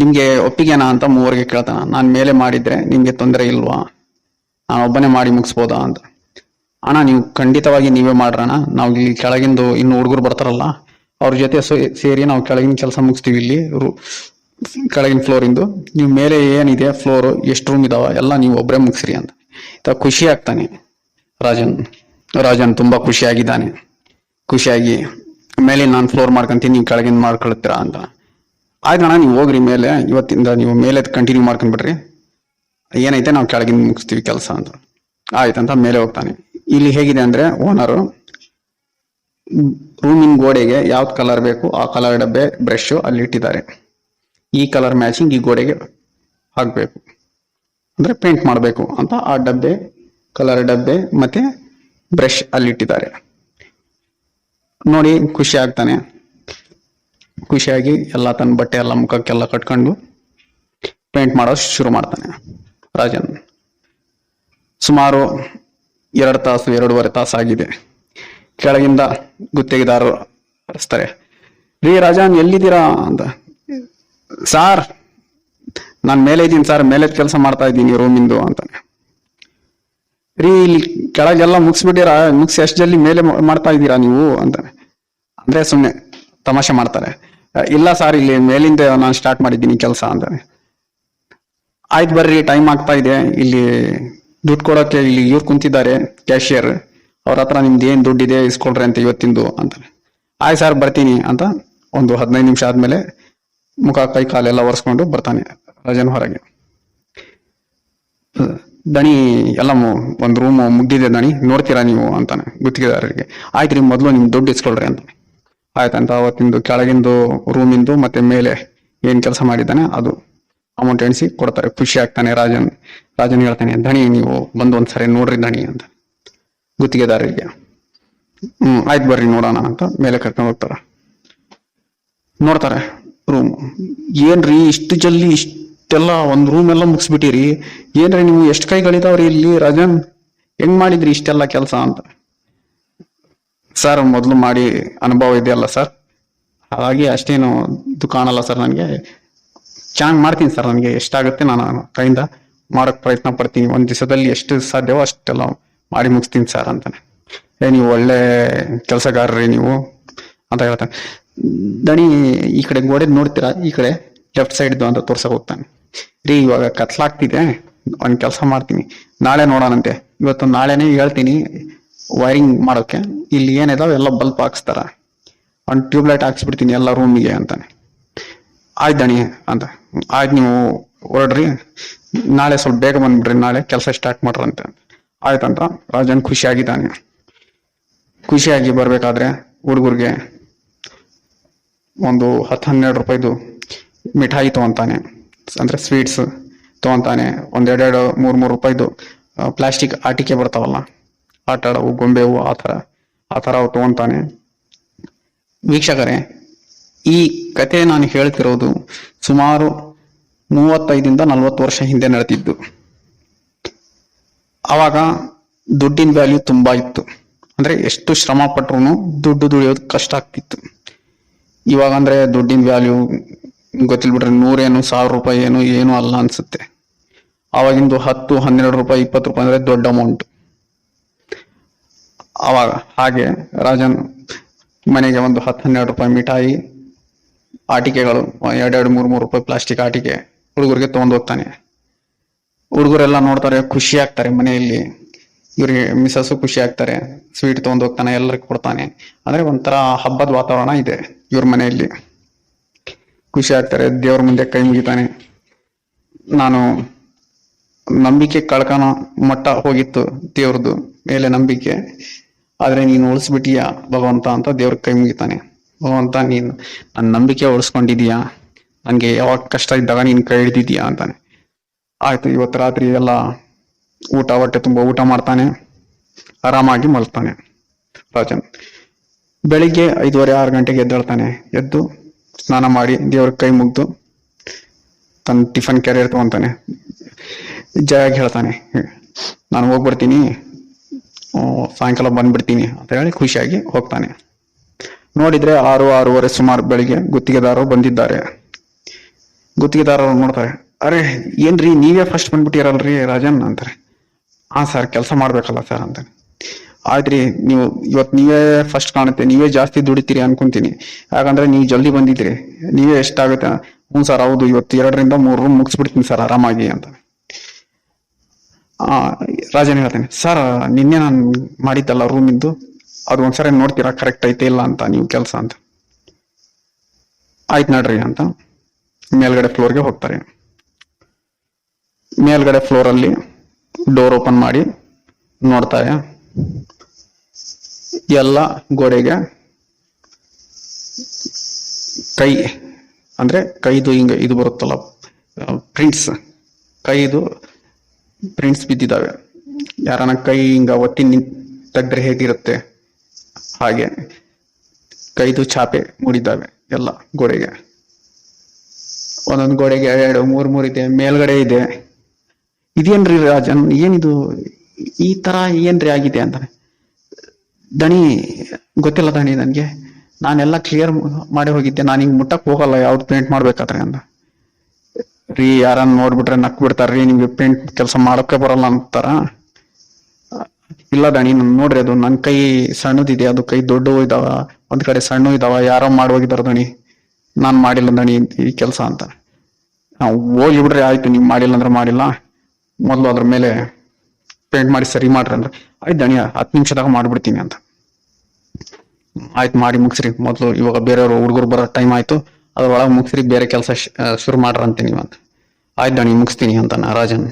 Speaker 1: ನಿಮ್ಗೆ ಒಪ್ಪಿಗೆನಾ ಅಂತ 3 ಕೇಳ್ತಾನ. ನಾನ್ ಮೇಲೆ ಮಾಡಿದ್ರೆ ನಿಮ್ಗೆ ತೊಂದರೆ ಇಲ್ವಾ, ನಾನು ಒಬ್ಬನೇ ಮಾಡಿ ಮುಗಿಸ್ಬೋದಾ ಅಂತ. ಅಣ್ಣ ನೀವು ಖಂಡಿತವಾಗಿ ನೀವೇ ಮಾಡ್ರಣ, ನಾವು ಇಲ್ಲಿ ಕೆಳಗಿಂದು ಇನ್ನು ಹುಡುಗರು ಬರ್ತಾರಲ್ಲ ಅವ್ರ ಜೊತೆ ಸೇರಿ ನಾವು ಕೆಳಗಿನ ಕೆಲಸ ಮುಗಿಸ್ತೀವಿ, ಇಲ್ಲಿ ಕೆಳಗಿನ ಫ್ಲೋರ್ ಇಂದು, ನೀವು ಮೇಲೆ ಏನಿದೆ ಫ್ಲೋರ್ ಎಷ್ಟು ರೂಮ್ ಇದಾವ ಎಲ್ಲ ನೀವು ಒಬ್ಬರೇ ಮುಗಿಸ್ರಿ ಅಂತ. ಖುಷಿ ಆಗ್ತಾನೆ ರಾಜನ್ ತುಂಬಾ ಖುಷಿಯಾಗಿದ್ದಾನೆ. ಖುಷಿಯಾಗಿ ಮೇಲೆ ನಾನು ಫ್ಲೋರ್ ಮಾಡ್ಕೊಂತೀನಿ, ನೀವು ಕೆಳಗಿನ ಮಾಡ್ಕೊಳ್ತೀರಾ ಅಂತ. ಆಯ್ತು ಅಣ್ಣ ನೀವು ಹೋಗ್ರಿ ಮೇಲೆ, ಇವತ್ತಿಂದ ನೀವು ಮೇಲೆ ಕಂಟಿನ್ಯೂ ಮಾಡ್ಕೊಂಡ್ಬಿಡ್ರಿ, ಏನೈತೆ ನಾವು ಕೆಳಗಿನ ಮುಗಿಸ್ತೀವಿ ಕೆಲಸ ಅಂತ. ಆಯ್ತಂತ ಮೇಲೆ ಹೋಗ್ತಾನೆ. ಇಲ್ಲಿ ಹೇಗಿದೆ ಅಂದ್ರೆ ಓನರು ರೂಮಿನ ಗೋಡೆಗೆ ಯಾವ್ದು ಕಲರ್ ಬೇಕು ಆ ಕಲರ್ ಡಬ್ಬೆ ಬ್ರಷ್ ಅಲ್ಲಿ ಇಟ್ಟಿದ್ದಾರೆ, ಈ ಕಲರ್ ಮ್ಯಾಚಿಂಗ್ ಈ ಗೋಡೆಗೆ ಹಾಕ್ಬೇಕು ಅಂದ್ರೆ ಪೇಂಟ್ ಮಾಡಬೇಕು ಅಂತ ಆ ಡಬ್ಬೆ, ಕಲರ್ ಡಬ್ಬೆ ಮತ್ತೆ ಬ್ರಷ್ ಅಲ್ಲಿ ಇಟ್ಟಿದ್ದಾರೆ. ನೋಡಿ ಖುಷಿ ಆಗ್ತಾನೆ. ಖುಷಿಯಾಗಿ ಎಲ್ಲ ತನ್ನ ಬಟ್ಟೆ ಎಲ್ಲ ಮುಖಕ್ಕೆಲ್ಲ ಕಟ್ಕೊಂಡು ಪೇಂಟ್ ಮಾಡೋ ಶುರು ಮಾಡ್ತಾನೆ ರಾಜನ್. ಸುಮಾರು 2 ತಾಸು 2.5 ತಾಸು ಆಗಿದೆ. ಕೆಳಗಿಂದ ಗುತ್ತಿಗೆದಾರರು ಹರಿಸ್ತಾರೆ, ರೀ ರಾಜನ್ ಎಲ್ಲಿದ್ದೀರಾ ಅಂತ. ಸಾರ್ ನಾನ್ ಮೇಲೆ ಇದ್ದೀನಿ ಸರ್, ಮೇಲೆ ಕೆಲಸ ಮಾಡ್ತಾ ಇದ್ದೀನಿ ರೂಮಿಂದು ಅಂತಾನೆ. ರೀ ಇಲ್ಲಿ ಕೆಳಗೆಲ್ಲ ಮುಗಿಸಿ ಎಷ್ಟು ಜಲ್ದಿ ಮೇಲೆ ಮಾಡ್ತಾ ಇದ್ದೀರಾ ನೀವು ಅಂತಾನೆ. ಅಂದ್ರೆ ಸುಮ್ನೆ ತಮಾಷೆ ಮಾಡ್ತಾರೆ. ಇಲ್ಲ ಸರ್ ಇಲ್ಲಿ ಮೇಲಿಂದ ನಾನು ಸ್ಟಾರ್ಟ್ ಮಾಡಿದ್ದೀನಿ ಕೆಲಸ ಅಂತಾನೆ. ಆಯ್ತು ಬರ್ರಿ ಟೈಮ್ ಆಗ್ತಾ ಇದೆ, ಇಲ್ಲಿ ದುಡ್ಡು ಕೊಡೋಕೆ ಇಲ್ಲಿ ಇವ್ರು ಕುಂತಿದ್ದಾರೆ ಕ್ಯಾಶಿಯರ್, ಅವ್ರ ಹತ್ರ ನಿಮ್ದು ಏನ್ ದುಡ್ಡಿದೆ ಇಸ್ಕೊಳ್ರಿ ಅಂತ ಇವತ್ತಿಂದು ಅಂತಾನೆ. ಆಯ್ತು ಸರ್ ಬರ್ತೀನಿ ಅಂತ ಒಂದು 15 ನಿಮಿಷ ಆದ್ಮೇಲೆ ಮುಖ ಕೈ ಕಾಲೆಲ್ಲ ಒರೆಸ್ಕೊಂಡು ಬರ್ತಾನೆ ರಾಜನ್ ಹೊರಗೆ. ದಣಿ ಎಲ್ಲ ಒಂದ್ ರೂಮ್ ಮುಗ್ದಿದೆ ದಣಿ ನೋಡ್ತೀರಾ ನೀವು ಅಂತಾನೆ ಗುತ್ತಿಗೆದಾರರಿಗೆ. ಆಯ್ತು ರೀ ಮೊದ್ಲು ನಿಮ್ ದುಡ್ಡು ಇಸ್ಕೊಳ್ರಿ ಅಂತ. ಆಯ್ತಂತ ಅವತ್ತಿಂದು ಕೆಳಗಿಂದು ರೂಮಿಂದು ಮತ್ತೆ ಮೇಲೆ ಏನ್ ಕೆಲಸ ಮಾಡಿದ್ದಾನೆ ಅದು ಅಮೌಂಟ್ ಎಣಿಸಿ ಕೊಡ್ತಾರೆ. ಖುಷಿ ಆಗ್ತಾನೆ ರಾಜನ್ ಹೇಳ್ತಾನೆ, ದಣಿ ನೀವು ಬಂದು ಒಂದ್ಸರಿ ನೋಡ್ರಿ ದಣಿ ಅಂತ ಗುತ್ತಿಗೆದಾರರಿಗೆ. ಆಯ್ತು ಬರ್ರಿ ನೋಡೋಣ ಅಂತ ಮೇಲೆ ಕರ್ಕೊಂಡು ಹೋಗ್ತಾರ. ನೋಡ್ತಾರೆ ರೂಮ್. ಏನ್ರಿ ಇಷ್ಟು ಜಲ್ದಿ ಇಷ್ಟೆಲ್ಲ ಒಂದ್ ರೂಮ್ ಎಲ್ಲ ಮುಗಿಸ್ಬಿಟ್ಟಿರಿ, ಏನ್ರಿ ನೀವು ಎಷ್ಟು ಕೈಗಳಿದಾವ್ರಿ ಇಲ್ಲಿ ರಾಜನ್, ಹೆಂಗ್ ಮಾಡಿದ್ರಿ ಇಷ್ಟೆಲ್ಲ ಕೆಲಸ ಅಂತ. ಸರ್ ಮೊದ್ಲು ಮಾಡಿ ಅನುಭವ ಇದೆಯಲ್ಲ ಸರ್, ಹಾಗಾಗಿ ಅಷ್ಟೇನು ಇದು ಕಾಣಲ್ಲ ಸರ್, ನನಗೆ ಚೆನ್ನಾಗಿ ಮಾಡ್ತೀನಿ ಸರ್, ನನಗೆ ಎಷ್ಟಾಗುತ್ತೆ ನಾನು ಕೈಯಿಂದ ಮಾಡಕ್ ಪ್ರಯತ್ನ ಪಡ್ತೀನಿ, ಒಂದ್ ದಿವಸದಲ್ಲಿ ಎಷ್ಟು ಸಾಧ್ಯವೋ ಅಷ್ಟೆಲ್ಲ ಮಾಡಿ ಮುಗಿಸ್ತೀನಿ ಸರ್ ಅಂತಾನೆ. ನೀವು ಒಳ್ಳೆ ಕೆಲಸಗಾರರಿ ನೀವು ಅಂತ ಹೇಳ್ತಾನೆ. ದಣಿ ಈ ಕಡೆ ಗೋಡೆ ನೋಡ್ತೀರಾ, ಈ ಕಡೆ ಲೆಫ್ಟ್ ಸೈಡ್ ಅಂತ ತೋರ್ಸಕ್ ಹೋಗ್ತಾನೆ. ರೀ ಇವಾಗ ಕತ್ಲಾಗ್ತಿದೆ, ಒಂದ್ ಕೆಲಸ ಮಾಡ್ತೀನಿ, ನಾಳೆ ನೋಡೋಣಂತೆ, ಇವತ್ತು ನಾಳೆನೇ ಹೇಳ್ತೀನಿ ವೈರಿಂಗ್ ಮಾಡೋಕೆ, ಇಲ್ಲಿ ಏನಿದಾವ ಎಲ್ಲ ಬಲ್ಪ್ ಹಾಕ್ಸ್ತಾರ, ಒಂದು ಟ್ಯೂಬ್ಲೈಟ್ ಹಾಕ್ಸ್ಬಿಡ್ತೀನಿ ಎಲ್ಲ ರೂಮಿಗೆ ಅಂತಾನೆ. ಆಯ್ತು ದಣಿ ಅಂತ. ಆಯ್ತು ನೀವು ಹೊರಡ್ರಿ, ನಾಳೆ ಸ್ವಲ್ಪ ಬೇಗ ಬಂದ್ಬಿಡ್ರಿ, ನಾಳೆ ಕೆಲಸ ಸ್ಟಾರ್ಟ್ ಮಾಡ್ರಂತೆ. ಆಯ್ತಂತ ರಾಜನ್ ಖುಷಿಯಾಗಿದ್ದಾನೆ. ಖುಷಿಯಾಗಿ ಬರ್ಬೇಕಾದ್ರೆ ಹುಡುಗರಿಗೆ ಒಂದು 10-12 ರೂಪಾಯಿದು ಮಿಠಾಯಿ ತಗೊಂತಾನೆ, ಅಂದ್ರೆ ಸ್ವೀಟ್ಸ್ ತಗೊಂತಾನೆ. 1-2-3 ರೂಪಾಯಿದು ಪ್ಲಾಸ್ಟಿಕ್ ಆಟಿಕೆ ಬರ್ತಾವಲ್ಲ ಆಟ ಆಡವು ಗೊಂಬೆವು, ಆ ಥರ ಅವು ತಗೊಂತಾನೆ. ವೀಕ್ಷಕರೇ, ಈ ಕತೆ ನಾನು ಹೇಳ್ತಿರೋದು ಸುಮಾರು 35-40 ವರ್ಷ ಹಿಂದೆ ನಡೆದಿದ್ದು. ಆವಾಗ ದುಡ್ಡಿನ ವ್ಯಾಲ್ಯೂ ತುಂಬಾ ಇತ್ತು. ಅಂದ್ರೆ ಎಷ್ಟು ಶ್ರಮ ಪಟ್ರು ದುಡ್ಡು ದುಡಿಯೋದು ಕಷ್ಟ ಆಗ್ತಿತ್ತು. ಇವಾಗ ಅಂದ್ರೆ ದುಡ್ಡಿನ ವ್ಯಾಲ್ಯೂ ಗೊತ್ತಿಲ್ಲ ಬಿಡ್ರಿ, 100 ಏನು 1000 ರೂಪಾಯಿ ಏನು ಅಲ್ಲ ಅನ್ಸುತ್ತೆ. ಆವಾಗಿಂದು 10, 12 ರೂಪಾಯಿ, 20 ರೂಪಾಯಿ ಅಂದ್ರೆ ದೊಡ್ಡ ಅಮೌಂಟ್. ಅವಾಗ ಹಾಗೆ ರಾಜನ್ ಮನೆಗೆ ಒಂದು 10-12 ರೂಪಾಯಿ ಮಿಠಾಯಿ, ಆಟಿಕೆಗಳು, 2-3 ರೂಪಾಯಿ ಪ್ಲಾಸ್ಟಿಕ್ ಆಟಿಕೆ ಹುಡುಗರಿಗೆ ತಗೊಂಡ್ ಹೋಗ್ತಾನೆ. ಹುಡುಗರೆಲ್ಲ ನೋಡ್ತಾರೆ, ಖುಷಿ ಆಗ್ತಾರೆ. ಮನೆಯಲ್ಲಿ ಇವ್ರಿಗೆ ಮಿಸಸ್ಸು ಖುಷಿ ಆಗ್ತಾರೆ. ಸ್ವೀಟ್ ತಗೊಂಡ್ ಹೋಗ್ತಾನೆ, ಎಲ್ಲರಿಗೂ ಕೊಡ್ತಾನೆ. ಅಂದ್ರೆ ಒಂಥರ ಹಬ್ಬದ ವಾತಾವರಣ ಇದೆ ಇವ್ರ ಮನೆಯಲ್ಲಿ. ಖುಷಿ ಆಗ್ತಾರೆ. ದೇವ್ರ ಮುಂದೆ ಕೈ ಮುಗಿತಾನೆ. ನಾನು ನಂಬಿಕೆ ಕಳ್ಕನ ಮಟ್ಟ ಹೋಗಿತ್ತು ದೇವ್ರದ್ದು ಮೇಲೆ ನಂಬಿಕೆ, ಆದ್ರೆ ನೀನು ಉಳಿಸ್ಬಿಟ್ಟಿಯ ಭಗವಂತ ಅಂತ ದೇವ್ರ ಕೈ ಮುಗಿತಾನೆ. ಭಗವಂತ ನೀನು ನನ್ನ ನಂಬಿಕೆ ಉಳಿಸ್ಕೊಂಡಿದೀಯಾ, ನನ್ಗೆ ಯಾವಾಗ ಕಷ್ಟ ಇದ್ದಾಗ ನೀನ್ ಕೈ ಹಿಡಿದಿದ್ಯಾ ಅಂತಾನೆ. ಆಯ್ತು, ಇವತ್ತು ರಾತ್ರಿ ಎಲ್ಲ ಹೊಟ್ಟೆ ತುಂಬ ಊಟ ಮಾಡ್ತಾನೆ, ಆರಾಮಾಗಿ ಮಲ್ತಾನೆ ರಾಜನ್. ಬೆಳಿಗ್ಗೆ 5:30-6 ಗಂಟೆಗೆ ಎದ್ದೇಳ್ತಾನೆ. ಎದ್ದು ಸ್ನಾನ ಮಾಡಿ ದೇವ್ರ ಕೈ ಮುಗ್ದು ತನ್ನ ಟಿಫನ್ ಕ್ಯಾರಿಯರ್ ತಗೊಂತಾನೆ. ಜಯಾಗಿ ಹೇಳ್ತಾನೆ, ನಾನು ಹೋಗ್ಬಿಡ್ತೀನಿ, ಸಾಯಂಕಾಲ ಬಂದ್ಬಿಡ್ತೀನಿ ಅಂತ ಹೇಳಿ ಖುಷಿಯಾಗಿ ಹೋಗ್ತಾನೆ. ನೋಡಿದ್ರೆ 6-6:30 ಸುಮಾರು ಬೆಳಿಗ್ಗೆ ಗುತ್ತಿಗೆದಾರರು ಬಂದಿದ್ದಾರೆ. ಗುತ್ತಿಗೆದಾರರು ನೋಡ್ತಾರೆ, ಅರೆ ಏನ್ರಿ ನೀವೇ ಫಸ್ಟ್ ಬಂದ್ಬಿಟ್ಟಿರಲ್ರಿ ರಾಜನ್ ಅಂತಾರೆ. ಹಾ ಸರ್, ಕೆಲಸ ಮಾಡ್ಬೇಕಲ್ಲ ಸರ್ ಅಂತಾನೆ. ಆಯ್ತ್ರಿ, ಇವತ್ತು ನೀವೇ ಫಸ್ಟ್ ಕಾಣುತ್ತೆ, ನೀವೇ ಜಾಸ್ತಿ ದುಡಿತೀರಿ ಅನ್ಕೊಂತೀನಿ, ಯಾಕಂದ್ರೆ ನೀವು ಜಲ್ದಿ ಬಂದಿದ್ರಿ. ನೀವೇ ಎಷ್ಟಾಗುತ್ತೆ? ಹ್ಞೂ ಸರ್ ಹೌದು, ಇವತ್ತು 2-3 ರೂಮ್ ಮುಗಿಸ್ಬಿಡ್ತೀನಿ ಸರ್ ಆರಾಮಾಗಿ ಅಂತ. ರಾಜನ್ ಹೇಳ್ತಾನೆ, ಸರ್ ನಿನ್ನೆ ನಾನು ಮಾಡಿದ್ದಲ್ಲ ರೂಮಿಂದು, ಅದು ಒಂದ್ಸರಿ ನೋಡ್ತೀರಾ ಕರೆಕ್ಟ್ ಐತೆ ಇಲ್ಲ ಅಂತ ನೀವು ಕೆಲಸ ಅಂತ. ಆಯ್ತು ನಡ್ರಿ ಅಂತ ಮೇಲ್ಗಡೆ ಫ್ಲೋರ್ಗೆ ಹೋಗ್ತಾರೆ. ಮೇಲ್ಗಡೆ ಫ್ಲೋರ್ ಅಲ್ಲಿ ಡೋರ್ ಓಪನ್ ಮಾಡಿ ನೋಡ್ತಾರೆ, ಎಲ್ಲ ಗೋಡೆಗೆ ಕೈ ಅಂದ್ರೆ ಕೈದು ಹಿಂಗ ಇದು ಬರುತ್ತಲ್ಲ ಪ್ರಿಂಟ್ಸ್, ಕೈದು ಪ್ರಿಂಟ್ಸ್ ಬಿದ್ದಿದ್ದಾವೆ. ಯಾರನ ಕೈ ಹಿಂಗ ಒತ್ತಿ ತೆಗ್ದ್ರೆ ಹೇಗಿರುತ್ತೆ ಹಾಗೆ ಕೈದು ಚಾಪೆ ಮೂಡಿದ್ದಾವೆ ಎಲ್ಲ ಗೋಡೆಗೆ. ಒಂದೊಂದು ಗೋಡೆಗೆ 2-3 ಇದೆ, ಮೇಲ್ಗಡೆ ಇದೆ. ಇದೇನ್ರಿ ರಾಜನ್, ಏನಿದು ಈ ತರ ಏನ್ರಿ ಆಗಿದೆ ಅಂತಾನೆ. ದಣಿ ಗೊತ್ತಿಲ್ಲ ದಣಿ, ನನ್ಗೆ ನಾನೆಲ್ಲ ಕ್ಲಿಯರ್ ಮಾಡಿ ಹೋಗಿದ್ದೆ, ನಾನು ಹಿಂಗ್ ಮುಟ್ಟಕ್ ಹೋಗಲ್ಲ ಯಾವ್ದು ಪೇಂಟ್ ಮಾಡ್ಬೇಕಾದ್ರೆ ಅಂತ. ರೀ ಯಾರನ್ನ ನೋಡ್ಬಿಟ್ರೆ ನಕ್ ಬಿಡ್ತಾರ್ರಿ, ನಿಮ್ಗೆ ಪೇಂಟ್ ಕೆಲಸ ಮಾಡೋಕೆ ಬರಲ್ಲ ಅಂತಾರ. ಇಲ್ಲ ದಣಿ, ನನ್ ನೋಡ್ರಿ, ಅದು ನನ್ ಕೈ ಸಣ್ಣದಿದೆ, ಅದು ಕೈ ದೊಡ್ಡವು ಇದಾವ, ಒಂದ್ ಕಡೆ ಸಣ್ಣ ಇದಾವ, ಯಾರೋ ಮಾಡೋಗಿದಾರ ದಣಿ, ನಾನ್ ಮಾಡಿಲ್ಲ ದಣಿ ಈ ಕೆಲಸ ಅಂತ. ಹೋಗಿ ಬಿಡ್ರಿ, ಆಯ್ತು ನೀವ್ ಮಾಡಿಲ್ಲ ಅಂದ್ರೆ ಮಾಡಿಲ್ಲ, ಮೊದ್ಲು ಅದ್ರ ಮೇಲೆ ಪೇಂಟ್ ಮಾಡಿ ಸರಿ ಮಾಡ್ರಿ ಅಂದ್ರೆ ಆಯ್ತು ದಣಿ 10 ನಿಮಿಷದಾಗ ಮಾಡ್ಬಿಡ್ತೀನಿ ಅಂತ. ಆಯ್ತು ಮಾಡಿ ಮುಗಿಸ್ರಿ ಮೊದ್ಲು, ಇವಾಗ ಬೇರೆಯವರು ಹುಡುಗರು ಬರೋ ಟೈಮ್ ಆಯ್ತು, ಅದ್ರೊಳಗೆ ಮುಗಿಸ್ರಿ, ಬೇರೆ ಕೆಲಸ ಶುರು ಮಾಡ್ರಂತೆ ನೀವು ಅಂತ. ಆಯ್ತು ದಣಿ ಮುಗಿಸ್ತೀನಿ ಅಂತ ರಾಜನ್.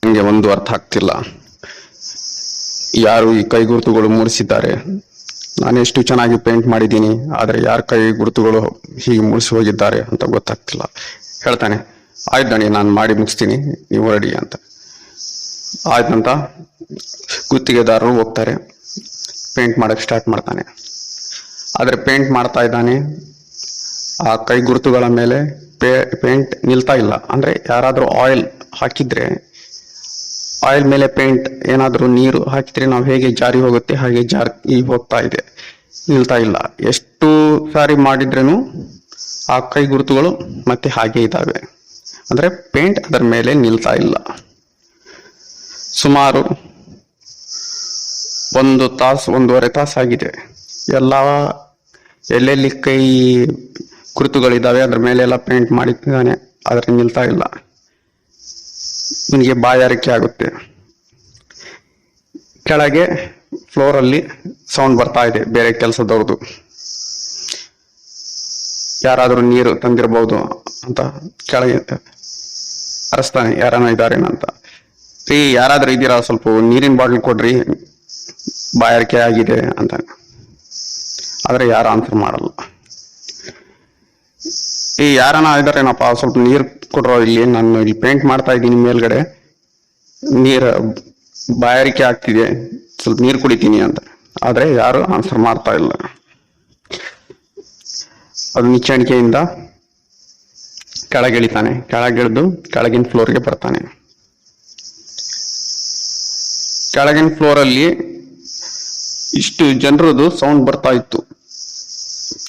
Speaker 1: ನಂಗೆ ಒಂದು ಅರ್ಥ ಆಗ್ತಿಲ್ಲ, ಯಾರು ಈ ಕೈ ಗುರುತುಗಳು ಮೂಡಿಸಿದ್ದಾರೆ? ನಾನು ಎಷ್ಟು ಚೆನ್ನಾಗಿ ಪೇಂಟ್ ಮಾಡಿದ್ದೀನಿ, ಆದ್ರೆ ಯಾರ ಕೈ ಗುರುತುಗಳು ಹೀಗೆ ಮೂಡಿಸಿ ಹೋಗಿದ್ದಾರೆ ಅಂತ ಗೊತ್ತಾಗ್ತಿಲ್ಲ. ಹೇಳ್ತಾನೆ, ಆಯ್ತು ದಣಿ ನಾನು ಮಾಡಿ ಮುಗಿಸ್ತೀನಿ, ನೀವು ಹೊರಡಿ ಅಂತ. ಆಯ್ತಂತ ಗುತ್ತಿಗೆದಾರರು ಹೋಗ್ತಾರೆ, ಪೇಂಟ್ ಮಾಡಕ್ ಸ್ಟಾರ್ಟ್ ಮಾಡ್ತಾನೆ. ಆದ್ರೆ ಪೇಂಟ್ ಮಾಡ್ತಾ ಇದ್ದಾನೆ, ಆ ಕೈ ಗುರುತುಗಳ ಮೇಲೆ ಪೇಂಟ್ ನಿಲ್ತಾ ಇಲ್ಲ. ಅಂದ್ರೆ ಯಾರಾದ್ರೂ ಆಯಿಲ್ ಹಾಕಿದ್ರೆ, ಆಯಿಲ್ ಮೇಲೆ ಪೇಂಟ್ ಏನಾದ್ರೂ ನೀರು ಹಾಕಿದ್ರೆ ನಾವು ಹೇಗೆ ಜಾರಿ ಹೋಗುತ್ತೆ ಹಾಗೆ ಜಾರಿ ಹೋಗ್ತಾ ಇದೆ, ನಿಲ್ತಾ ಇಲ್ಲ. ಎಷ್ಟು ಸಾರಿ ಮಾಡಿದ್ರೇನು ಆ ಕೈ ಗುರುತುಗಳು ಮತ್ತೆ ಹಾಗೆ ಇದ್ದಾವೆ. ಅಂದ್ರೆ ಪೇಂಟ್ ಅದರ ಮೇಲೆ ನಿಲ್ತಾ ಇಲ್ಲ. ಸುಮಾರು 1 ತಾಸು 1.5 ತಾಸು ಆಗಿದೆ. ಎಲ್ಲೆಲ್ಲಿ ಕೈ ಗುರುತುಗಳಿದ್ದಾವೆ ಅದ್ರ ಮೇಲೆಲ್ಲ ಪೇಂಟ್ ಮಾಡಿದ್ದಾನೆ, ಆದ್ರೆ ನಿಲ್ತಾ ಇಲ್ಲ. ಇವನಿಗೆ ಬಾಯಾರಿಕೆ ಆಗುತ್ತೆ. ಕೆಳಗೆ ಫ್ಲೋರ್ ಅಲ್ಲಿ ಸೌಂಡ್ ಬರ್ತಾ ಇದೆ ಬೇರೆ ಕೆಲಸದವ್ರದ್ದು, ಯಾರಾದ್ರೂ ನೀರು ತಂದಿರಬಹುದು ಅಂತ ಕೆಳಗೆ ಅರಸ್ತಾನೆ, ಯಾರನ್ನ ಇದಾರೇನಂತ. ರೀ ಯಾರಾದ್ರೂ ಇದ್ದೀರಾ, ಸ್ವಲ್ಪ ನೀರಿನ ಬಾಟ್ಲ್ ಕೊಡ್ರಿ, ಬಾಯಾರಿಕೆ ಆಗಿದೆ ಅಂತ. ಆದ್ರೆ ಯಾರು ಆನ್ಸರ್ ಮಾಡಲ್ಲ. ಈ ಯಾರನ್ನ ಇದಾರೇನಪ್ಪ, ಸ್ವಲ್ಪ ನೀರ್ ಕೊಡ್ರೋ, ಇಲ್ಲಿ ನಾನು ಇಲ್ಲಿ ಪೇಂಟ್ ಮಾಡ್ತಾ ಇದ್ದೀನಿ, ಮೇಲ್ಗಡೆ ನೀರ್ ಬಾಯಾರಿಕೆ ಆಗ್ತಿದೆ, ಸ್ವಲ್ಪ ನೀರ್ ಕುಡಿತೀನಿ ಅಂತ. ಆದ್ರೆ ಯಾರು ಆನ್ಸರ್ ಮಾಡ್ತಾ ಇಲ್ಲ. ಅದು ನಿಚ್ಚಾಣಿಕೆಯಿಂದ ಕೆಳಗಿಳಿತಾನೆ. ಕೆಳಗಿಳಿದು ಕೆಳಗಿನ ಫ್ಲೋರ್ಗೆ ಬರ್ತಾನೆ. ಕೆಳಗಿನ ಫ್ಲೋರ್ ಅಲ್ಲಿ ಇಷ್ಟು ಜನರದು ಸೌಂಡ್ ಬರ್ತಾ ಇತ್ತು,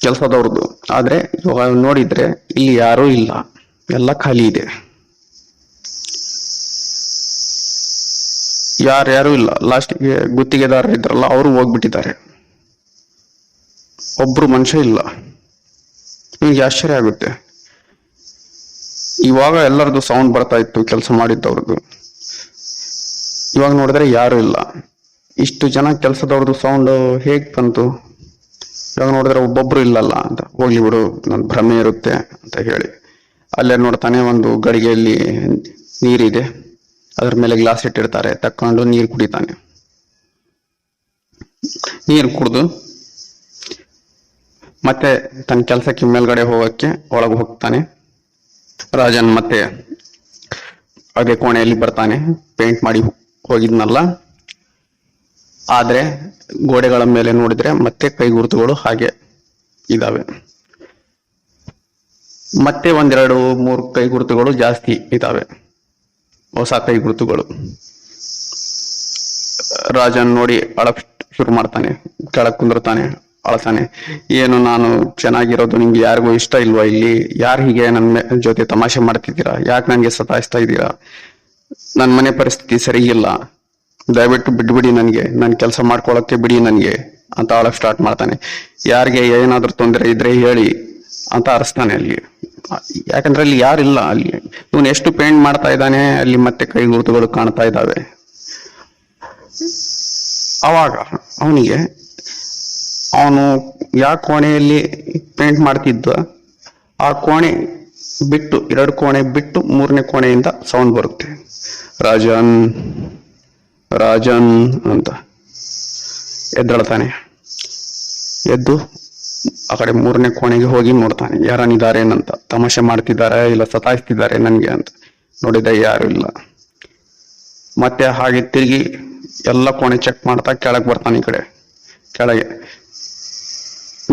Speaker 1: ಕೆಲಸದವ್ರದ್ದು. ಆದ್ರೆ ಇವಾಗ ನೋಡಿದ್ರೆ ಇಲ್ಲಿ ಯಾರೂ ಇಲ್ಲ, ಎಲ್ಲ ಖಾಲಿ ಇದೆ. ಯಾರ್ಯಾರು ಇಲ್ಲ. ಲಾಸ್ಟಿಗೆ ಗುತ್ತಿಗೆದಾರರು ಇದ್ರಲ್ಲ, ಅವರು ಹೋಗ್ಬಿಟ್ಟಿದ್ದಾರೆ. ಒಬ್ರು ಮನುಷ್ಯ ಇಲ್ಲ. ನಿಮ್ಗೆ ಆಶ್ಚರ್ಯ ಆಗುತ್ತೆ. ಇವಾಗ ಎಲ್ಲರದು ಸೌಂಡ್ ಬರ್ತಾ ಇತ್ತು, ಕೆಲಸ ಮಾಡಿದ್ದವ್ರದ್ದು. ಇವಾಗ ನೋಡಿದ್ರೆ ಯಾರು ಇಲ್ಲ. ಇಷ್ಟು ಜನ ಕೆಲಸದವ್ರದ್ದು ಸೌಂಡ್ ಹೇಗ್ ಬಂತು? ಇವಾಗ ನೋಡಿದ್ರೆ ಒಬ್ಬೊಬ್ರು ಇಲ್ಲಲ್ಲ ಅಂತ, ಹೋಗ್ಲಿ ಬಿಡು, ನನ್ ಭ್ರಮೆ ಇರುತ್ತೆ ಅಂತ ಹೇಳಿ ಅಲ್ಲೇ ನೋಡ್ತಾನೆ. ಒಂದು ಗಡಿಗೆಯಲ್ಲಿ ನೀರಿದೆ, ಅದ್ರ ಮೇಲೆ ಗ್ಲಾಸ್ ಇಟ್ಟಿರ್ತಾರೆ. ತಕೊಂಡು ನೀರು ಕುಡಿತಾನೆ. ನೀರು ಕುಡಿದು ಮತ್ತೆ ತನ್ನ ಕೆಲಸಕ್ಕೆ ಮೇಲ್ಗಡೆ ಹೋಗಕ್ಕೆ ಒಳಗೆ ಹೋಗ್ತಾನೆ. ರಾಜನ್ ಮತ್ತೆ ಅದೇ ಕೋಣೆಯಲ್ಲಿ ಬರ್ತಾನೆ, ಪೇಂಟ್ ಮಾಡಿ ಹೋಗಿದ್ನಲ್ಲ. ಆದ್ರೆ ಗೋಡೆಗಳ ಮೇಲೆ ನೋಡಿದ್ರೆ ಮತ್ತೆ ಕೈ ಗುರುತುಗಳು ಹಾಗೆ ಇದಾವೆ. ಮತ್ತೆ 1-2-3 ಕೈ ಗುರುತುಗಳು ಜಾಸ್ತಿ ಇದಾವೆ, ಹೊಸ ಕೈ ಗುರುತುಗಳು. ರಾಜನ್ ನೋಡಿ ಅಳಕ್ ಶುರು ಮಾಡ್ತಾನೆ. ಕೆಳಗ್ ಕುಂದಿರ್ತಾನೆ, ಅಳ್ತಾನೆ. ಏನು ನಾನು ಚೆನ್ನಾಗಿರೋದು ನಿಮ್ಗೆ ಯಾರಿಗೂ ಇಷ್ಟ ಇಲ್ವಾ? ಇಲ್ಲಿ ಯಾರು ಹೀಗೆ ನನ್ನ ಜೊತೆ ತಮಾಷೆ ಮಾಡ್ತಿದ್ದೀರಾ? ಯಾಕೆ ನನ್ಗೆ ಸತಾಯಿಸ್ತಾ ಇದ್ದೀರಾ? ನನ್ನ ಮನೆ ಪರಿಸ್ಥಿತಿ ಸರಿ ಇಲ್ಲ, ದಯವಿಟ್ಟು ಬಿಡ್ಬಿಡಿ, ನನ್ ಕೆಲಸ ಮಾಡ್ಕೊಳಕ್ಕೆ ಬಿಡಿ ನನ್ಗೆ ಅಂತ ಅಳಕ್ ಸ್ಟಾರ್ಟ್ ಮಾಡ್ತಾನೆ. ಯಾರಿಗೆ ಏನಾದ್ರೂ ತೊಂದರೆ ಇದ್ರೆ ಹೇಳಿ ಅಂತ ಅರಸ್ತಾನೆ ಅಲ್ಲಿ. ಯಾಕಂದ್ರೆ ಅಲ್ಲಿ ಯಾರಿಲ್ಲ. ಅಲ್ಲಿ ಇವನು ಎಷ್ಟು ಪೇಂಟ್ ಮಾಡ್ತಾ ಇದ್ದಾನೆ, ಅಲ್ಲಿ ಮತ್ತೆ ಕೈ ಗುರುತುಗಳು ಕಾಣ್ತಾ ಇದ್ದಾವೆ. ಅವಾಗ ಅವನಿಗೆ ಅವನು ಯಾವ ಕೋಣೆಯಲ್ಲಿ ಪೇಂಟ್ ಮಾಡ್ತಿದ್ದ ಆ ಕೋಣೆ ಬಿಟ್ಟು 2 ಕೋಣೆ ಬಿಟ್ಟು 3ನೇ ಕೋಣೆಯಿಂದ ಸೌಂಡ್ ಬರುತ್ತೆ. ರಾಜನ್ ರಾಜನ್ ಅಂತ ಎದ್ದೇಳ್ತಾನೆ. ಎದ್ದು ಆ ಕಡೆ 3ನೇ ಕೋಣೆಗೆ ಹೋಗಿ ನೋಡ್ತಾನೆ, ಯಾರನ್ನಿದ್ದಾರೆ ಏನಂತ. ತಮಾಷೆ ಮಾಡ್ತಿದ್ದಾರೆ ಇಲ್ಲ ಸತಾಯಿಸ್ತಿದ್ದಾರೆ ನನ್ಗೆ ಅಂತ. ನೋಡಿದ ಯಾರು ಇಲ್ಲ. ಮತ್ತೆ ಹಾಗೆ ತಿರುಗಿ ಎಲ್ಲ ಕೋಣೆ ಚೆಕ್ ಮಾಡ್ತಾ ಕೆಳಗೆ ಬರ್ತಾನೆ. ಈ ಕಡೆ ಕೆಳಗೆ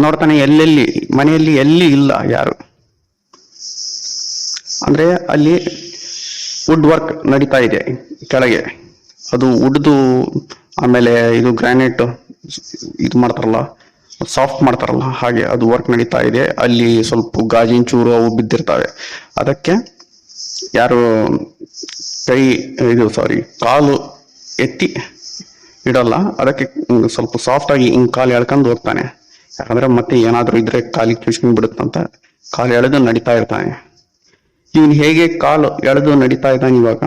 Speaker 1: ನೋಡ್ತಾನೆ, ಎಲ್ಲೆಲ್ಲಿ ಮನೆಯಲ್ಲಿ ಎಲ್ಲಿ ಇಲ್ಲ ಯಾರು. ಅಂದ್ರೆ ಅಲ್ಲಿ ವುಡ್ ವರ್ಕ್ ನಡೀತಾ ಇದೆ ಕೆಳಗೆ. ಅದು ವುಡ್ದು, ಆಮೇಲೆ ಇದು ಗ್ರಾನೈಟ್ ಇದು ಮಾಡ್ತಾರಲ್ಲ, ಸಾಫ್ಟ್ ಮಾಡ್ತಾರಲ್ಲ, ಹಾಗೆ ಅದು ವರ್ಕ್ ನಡೀತಾ ಇದೆ. ಅಲ್ಲಿ ಸ್ವಲ್ಪ ಗಾಜಿನ ಚೂರು ಅವು ಬಿದ್ದಿರ್ತವೆ. ಅದಕ್ಕೆ ಯಾರು ಕಾಲು ಎತ್ತಿ ಇಡಲ್ಲ. ಅದಕ್ಕೆ ಸ್ವಲ್ಪ ಸಾಫ್ಟ್ ಆಗಿ ಹಿಂಗ್ ಕಾಲು ಎಳ್ಕೊಂಡು ಹೋಗ್ತಾನೆ. ಯಾಕಂದ್ರೆ ಮತ್ತೆ ಏನಾದ್ರೂ ಇದ್ರೆ ಕಾಲಿಗೆ ಚುಚ್ಕೊಂಡ್ ಬಿಡುತ್ತಂತ ಕಾಲು ಎಳೆದು ನಡೀತಾ ಇರ್ತಾನೆ. ಇವನ್ ಹೇಗೆ ಕಾಲು ಎಳೆದು ನಡೀತಾ ಇದ್ದಾನೆ. ಇವಾಗ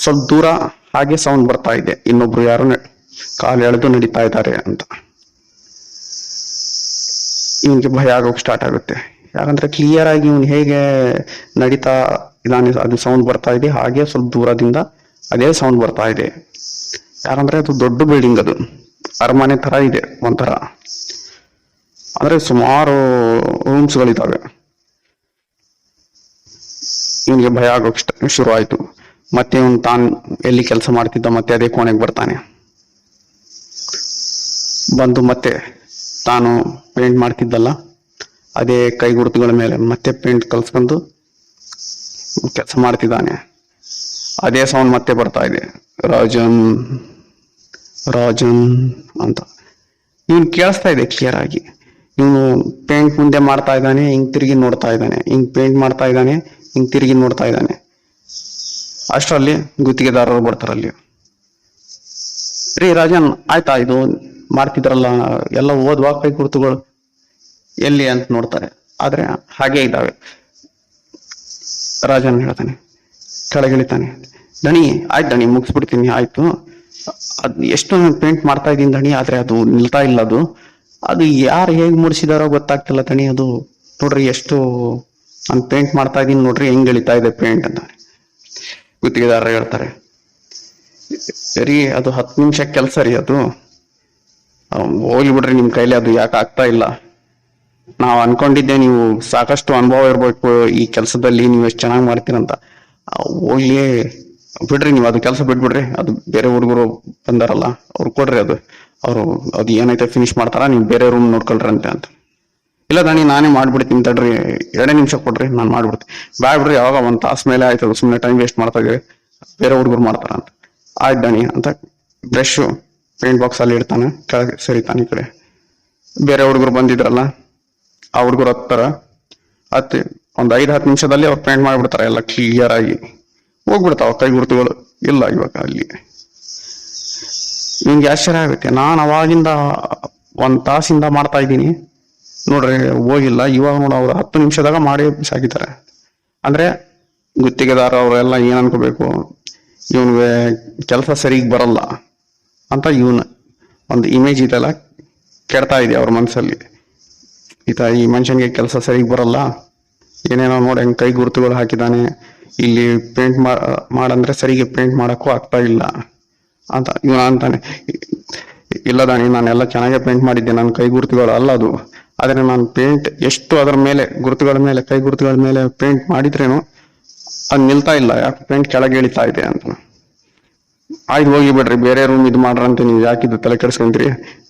Speaker 1: ಸ್ವಲ್ಪ ದೂರ ಹಾಗೆ ಸೌಂಡ್ ಬರ್ತಾ ಇದೆ, ಇನ್ನೊಬ್ರು ಯಾರು ಕಾಲು ಎಳೆದು ನಡೀತಾ ಇದ್ದಾರೆ ಅಂತ. ಇವನ್ಗೆ ಭಯ ಆಗೋಕ್ ಸ್ಟಾರ್ಟ್ ಆಗುತ್ತೆ. ಯಾಕಂದ್ರೆ ಕ್ಲಿಯರ್ ಆಗಿ ಇವನ್ ಹೇಗೆ ನಡೀತಾ ಇದಾನೆ, ಅದು ಸೌಂಡ್ ಬರ್ತಾ ಇದೆ. ಹಾಗೆ ಸ್ವಲ್ಪ ದೂರದಿಂದ ಅದೇ ಸೌಂಡ್ ಬರ್ತಾ ಇದೆ. ಯಾಕಂದ್ರೆ ಅದು ದೊಡ್ಡ ಬಿಲ್ಡಿಂಗ್, ಅದು ಅರಮನೆ ತರ ಇದೆ ಒಂಥರ. ಅಂದ್ರೆ ಸುಮಾರು ರೂಮ್ಸ್ ಗಳಿದಾವೆ. ಇವನಿಗೆ ಭಯ ಆಗೋಕ್ ಶುರು ಆಯ್ತು. ಮತ್ತೆ ಇವನು ತಾನು ಎಲ್ಲಿ ಕೆಲಸ ಮಾಡ್ತಿದ್ದ ಮತ್ತೆ ಅದೇ ಕೋಣೆಗೆ ಬರ್ತಾನೆ. ಬಂದು ಮತ್ತೆ ತಾನು ಪೇಂಟ್ ಮಾಡ್ತಿದ್ದಲ್ಲ ಅದೇ ಕೈ ಗುರುತುಗಳ ಮೇಲೆ ಮತ್ತೆ ಪೇಂಟ್ ಕಲ್ಸ್ಕೊಂಡು ಕೆಲಸ ಮಾಡ್ತಿದ್ದಾನೆ. ಅದೇ ಸೌಂಡ್ ಮತ್ತೆ ಬರ್ತಾ ಇದೆ, ರಾಜನ್ ರಾಜನ್ ಅಂತ. ಇವನ್ ಕೇಳಿಸ್ತಾ ಇದೆ ಕ್ಲಿಯರ್ ಆಗಿ. ಇವನು ಪೇಂಟ್ ಮುಂದೆ ಮಾಡ್ತಾ ಇದ್ದಾನೆ, ಹಿಂಗ್ ತಿರುಗಿ ನೋಡ್ತಾ ಇದ್ದಾನೆ, ಹಿಂಗ್ ಪೇಂಟ್ ಮಾಡ್ತಾ ಇದ್ದಾನೆ, ಹಿಂಗ್ ತಿರುಗಿ ನೋಡ್ತಾ ಇದ್ದಾನೆ. ಅಷ್ಟರಲ್ಲಿ ಗುತ್ತಿಗೆದಾರರು ಬರ್ತಾರಲ್ಲಿ. ರೀ ರಾಜನ್, ಆಯ್ತಾ ಇದು ಮಾಡ್ತಿದ್ರಲ್ಲ ಎಲ್ಲ ಓದ್ವಾ ಕೈ ಗುರುತುಗಳು ಎಲ್ಲಿ ಅಂತ ನೋಡ್ತಾರೆ. ಆದ್ರೆ ಹಾಗೆ ಇದ್ದಾವೆ. ರಾಜನ್ ಹೇಳ್ತಾನೆ, ಕೆಳಗಿಳಿತಾನೆ. ದಣಿ ಆಯ್ತು ದಣಿ, ಮುಗಿಸ್ಬಿಡ್ತೀನಿ ಆಯ್ತು. ಅದ್ ಎಷ್ಟು ನಾನು ಪೇಂಟ್ ಮಾಡ್ತಾ ಇದ್ದೀನಿ ದಣಿ, ಆದ್ರೆ ಅದು ನಿಲ್ತಾ ಇಲ್ಲ. ಅದು ಯಾರು ಹೇಗ್ ಮುಡಿಸಿದಾರೋ ಗೊತ್ತಾಗ್ತಿಲ್ಲ ದಣಿ. ಅದು ನೋಡ್ರಿ ಎಷ್ಟು ನಾನು ಪೇಂಟ್ ಮಾಡ್ತಾ ಇದ್ದೀನಿ ನೋಡ್ರಿ, ಹೆಂಗ್ ಇಳಿತಾ ಇದೆ ಪೇಂಟ್ ಅಂತ ಗುತ್ತಿಗೆದಾರರು ಹೇಳ್ತಾರೆ. ಸರಿ, ಅದು 10 ನಿಮಿಷ ಕೆಲಸ ರೀ, ಅದು ಹೋಗ್ಲಿ ಬಿಡ್ರಿ, ನಿಮ್ ಕೈಲಿ ಅದು ಯಾಕೆ ಆಗ್ತಾ ಇಲ್ಲ. ನಾವ್ ಅನ್ಕೊಂಡಿದ್ದೆ ನೀವು ಸಾಕಷ್ಟು ಅನುಭವ ಇರ್ಬೇಕು ಈ ಕೆಲಸದಲ್ಲಿ, ನೀವು ಎಷ್ಟು ಚೆನ್ನಾಗಿ ಮಾಡ್ತೀರಂತ. ಹೋಗ್ಲಿ ಬಿಡ್ರಿ, ನೀವು ಅದು ಕೆಲಸ ಬಿಟ್ಬಿಡ್ರಿ. ಅದು ಬೇರೆ ಹುಡುಗರು ಬಂದಾರಲ್ಲ ಅವ್ರು ಕೊಡ್ರಿ, ಅದು ಏನೈತೆ ಫಿನಿಶ್ ಮಾಡ್ತಾರ, ನೀವು ಬೇರೆ ರೂಮ್ ನೋಡ್ಕೊಳ್ರಿ ಅಂತ.
Speaker 2: ಇಲ್ಲ ದಣಿ ನಾನೇ ಮಾಡ್ಬಿಡ್ತೀನಿ ತಡ್ರಿ, 2 ನಿಮಿಷ ಕೊಡ್ರಿ, ನಾನು ಮಾಡ್ಬಿಡ್ತೀನಿ. ಬ್ಯಾಡ್ ಬಿಡ್ರಿ, ಯಾವಾಗ 1 ತಾಸು ಮೇಲೆ ಆಯ್ತದ, ಸುಮ್ಮನೆ ಟೈಮ್ ವೇಸ್ಟ್ ಮಾಡ್ತಾ ಇದೀವಿ, ಬೇರೆ ಹುಡುಗರು ಮಾಡ್ತಾರ ಅಂತ. ಆಯ್ತು ದಣಿ ಅಂತ ಬ್ರಷ್ ಪೇಂಟ್ ಬಾಕ್ಸ್ ಅಲ್ಲಿ ಇಡ್ತಾನೆ, ಕೆಳಗೆ ಸರಿತಾನೆ ಈ ಕಡೆ. ಬೇರೆ ಹುಡುಗರು ಬಂದಿದ್ರಲ್ಲ, ಆ ಹುಡುಗರು ಹತ್ತಿ ಒಂದ್ 5-10 ನಿಮಿಷದಲ್ಲಿ ಅವ್ರು ಪೇಂಟ್ ಮಾಡ್ಬಿಡ್ತಾರೆ, ಎಲ್ಲ ಕ್ಲಿಯರ್ ಆಗಿ ಹೋಗ್ಬಿಡ್ತಾವ ಕೈ ಗುರುತುಗಳು ಇಲ್ಲ ಇವಾಗ ಅಲ್ಲಿ. ನಿಮ್ಗೆ ಆಶ್ಚರ್ಯ ಆಗುತ್ತೆ, ನಾನು ಅವಾಗಿಂದ 1 ತಾಸಿಂದ ಮಾಡ್ತಾ ಇದ್ದೀನಿ ನೋಡ್ರಿ, ಹೋಗಿಲ್ಲ. ಇವಾಗ ನೋಡ ಅವ್ರು 10 ನಿಮಿಷದಾಗ ಮಾಡಿ ಸಾಕಿದ್ದಾರೆ. ಅಂದ್ರೆ ಗುತ್ತಿಗೆದಾರ ಅವರೆಲ್ಲ ಏನ್ ಅನ್ಕೋಬೇಕು, ಇವನ್ಗೆ ಕೆಲಸ ಸರಿಗ್ ಬರಲ್ಲ ಅಂತ ಇವನ್ ಒಂದು ಇಮೇಜ್ ಇದೆಲ್ಲ ಕೆಡ್ತಾ ಇದೆ ಅವ್ರ ಮನಸ್ಸಲ್ಲಿ. ಈ ಮನುಷ್ಯನ್ಗೆ ಕೆಲಸ ಸರಿಗ್ ಬರಲ್ಲ, ಏನೇನೋ ನೋಡಿ ಹೆಂಗ್ ಕೈ ಗುರುತುಗಳು ಹಾಕಿದಾನೆ, ಇಲ್ಲಿ ಪೇಂಟ್ ಮಾಡಂದ್ರೆ ಸರಿಗೆ ಪೇಂಟ್ ಮಾಡಕ್ಕೂ ಆಗ್ತಾ ಇಲ್ಲ ಅಂತ ಇವನ ಅಂತಾನೆ. ಇಲ್ಲ ದಣಿ, ನಾನೆಲ್ಲ ಚೆನ್ನಾಗೇ ಪೇಂಟ್ ಮಾಡಿದ್ದೆ, ನನ್ನ ಕೈ ಗುರುತುಗಳು ಅಲ್ಲ ಅದು. ಆದ್ರೆ ನಾನು ಪೇಂಟ್ ಎಷ್ಟು ಅದರ ಮೇಲೆ ಗುರುತುಗಳ ಮೇಲೆ ಕೈ ಗುರುತುಗಳ ಮೇಲೆ ಪೇಂಟ್ ಮಾಡಿದ್ರೇನು ಅದು ನಿಲ್ತಾ ಇಲ್ಲ, ಯಾಕೆ ಪೇಂಟ್ ಕೆಳಗೆ ಇಳಿತಾ ಇದೆ ಅಂತ. ಆಯ್ತು ಹೋಗಿ ಬಿಡ್ರಿ, ಬೇರೆ ರೂಮ್ ಇದು ಮಾಡ್ರಂತೆ, ನೀವು ಯಾಕಿದ್ದು ತಲೆ ಕೆಡಿಸ್ಕೊಂಡ್ರಿ,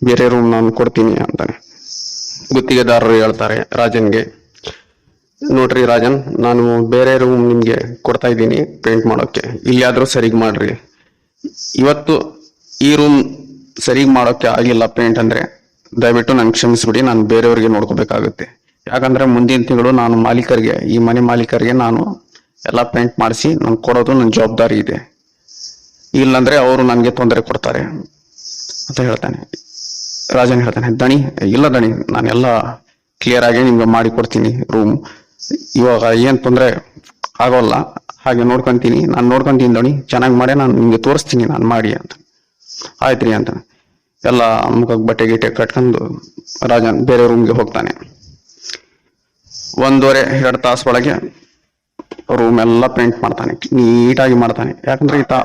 Speaker 2: ಬೇರೆ ರೂಮ್ ನಾನು ಕೊಡ್ತೀನಿ ಅಂತಾನೆ. ಗುತ್ತಿಗೆದಾರರು ಹೇಳ್ತಾರೆ ರಾಜನ್ಗೆ, ನೋಡ್ರಿ ರಾಜನ್, ನಾನು ಬೇರೆ ರೂಮ್ ನಿಮ್ಗೆ ಕೊಡ್ತಾ ಇದ್ದೀನಿ ಪೇಂಟ್ ಮಾಡೋಕೆ, ಇಲ್ಲಿಯಾದ್ರೂ ಸರಿಗ್ ಮಾಡ್ರಿ. ಇವತ್ತು ಈ ರೂಮ್ ಸರಿಗ್ ಮಾಡೋಕೆ ಆಗಿಲ್ಲ ಪೇಂಟ್ ಅಂದ್ರೆ ದಯವಿಟ್ಟು ನನ್ಗೆ ಕ್ಷಮಿಸ್ಬಿಡಿ, ನಾನು ಬೇರೆಯವ್ರಿಗೆ ನೋಡ್ಕೋಬೇಕಾಗುತ್ತೆ. ಯಾಕಂದ್ರೆ ಮುಂದಿನ ತಿಂಗಳು ನಾನು ಮಾಲೀಕರಿಗೆ, ಈ ಮನೆ ಮಾಲೀಕರಿಗೆ ನಾನು ಎಲ್ಲ ಪೇಂಟ್ ಮಾಡಿಸಿ ನಾನು ಕೊಡೋದು ನನ್ನ ಜವಾಬ್ದಾರಿ ಇದೆ, ಇಲ್ಲಂದ್ರೆ ಅವರು ನನಗೆ ತೊಂದರೆ ಕೊಡ್ತಾರೆ ಅಂತ ಹೇಳ್ತಾನೆ. ರಾಜನ್ ಹೇಳ್ತಾನೆ, ದಣಿ ಇಲ್ಲ ದಣಿ, ನಾನೆಲ್ಲ ಕ್ಲಿಯರ್ ಆಗಿ ನಿಮ್ಗೆ ಮಾಡಿ ಕೊಡ್ತೀನಿ ರೂಮ್, ಇವಾಗ ಏನ್ ತೊಂದರೆ ಆಗೋಲ್ಲ, ಹಾಗೆ ನೋಡ್ಕೊಂತೀನಿ, ನಾನು ನೋಡ್ಕೊಂತೀನಿ ದಣಿ, ಚೆನ್ನಾಗಿ ಮಾಡಿ ನಾನು ನಿಮ್ಗೆ ತೋರಿಸ್ತೀನಿ ನಾನು ಮಾಡಿ ಅಂತ. ಆಯ್ತ್ರಿ ಅಂತ ಎಲ್ಲ ಮುಖಕ್ಕೆ ಬಟ್ಟೆ ಗಿಟ್ಟೆ ಕಟ್ಕೊಂಡು ರಾಜನ್ ಬೇರೆ ರೂಮ್ಗೆ ಹೋಗ್ತಾನೆ. 1.5-2 ತಾಸು ಒಳಗೆ ರೂಮ್ ಎಲ್ಲ ಪೇಂಟ್ ಮಾಡ್ತಾನೆ, ನೀಟಾಗಿ ಮಾಡ್ತಾನೆ. ಯಾಕಂದ್ರೆ ಈತ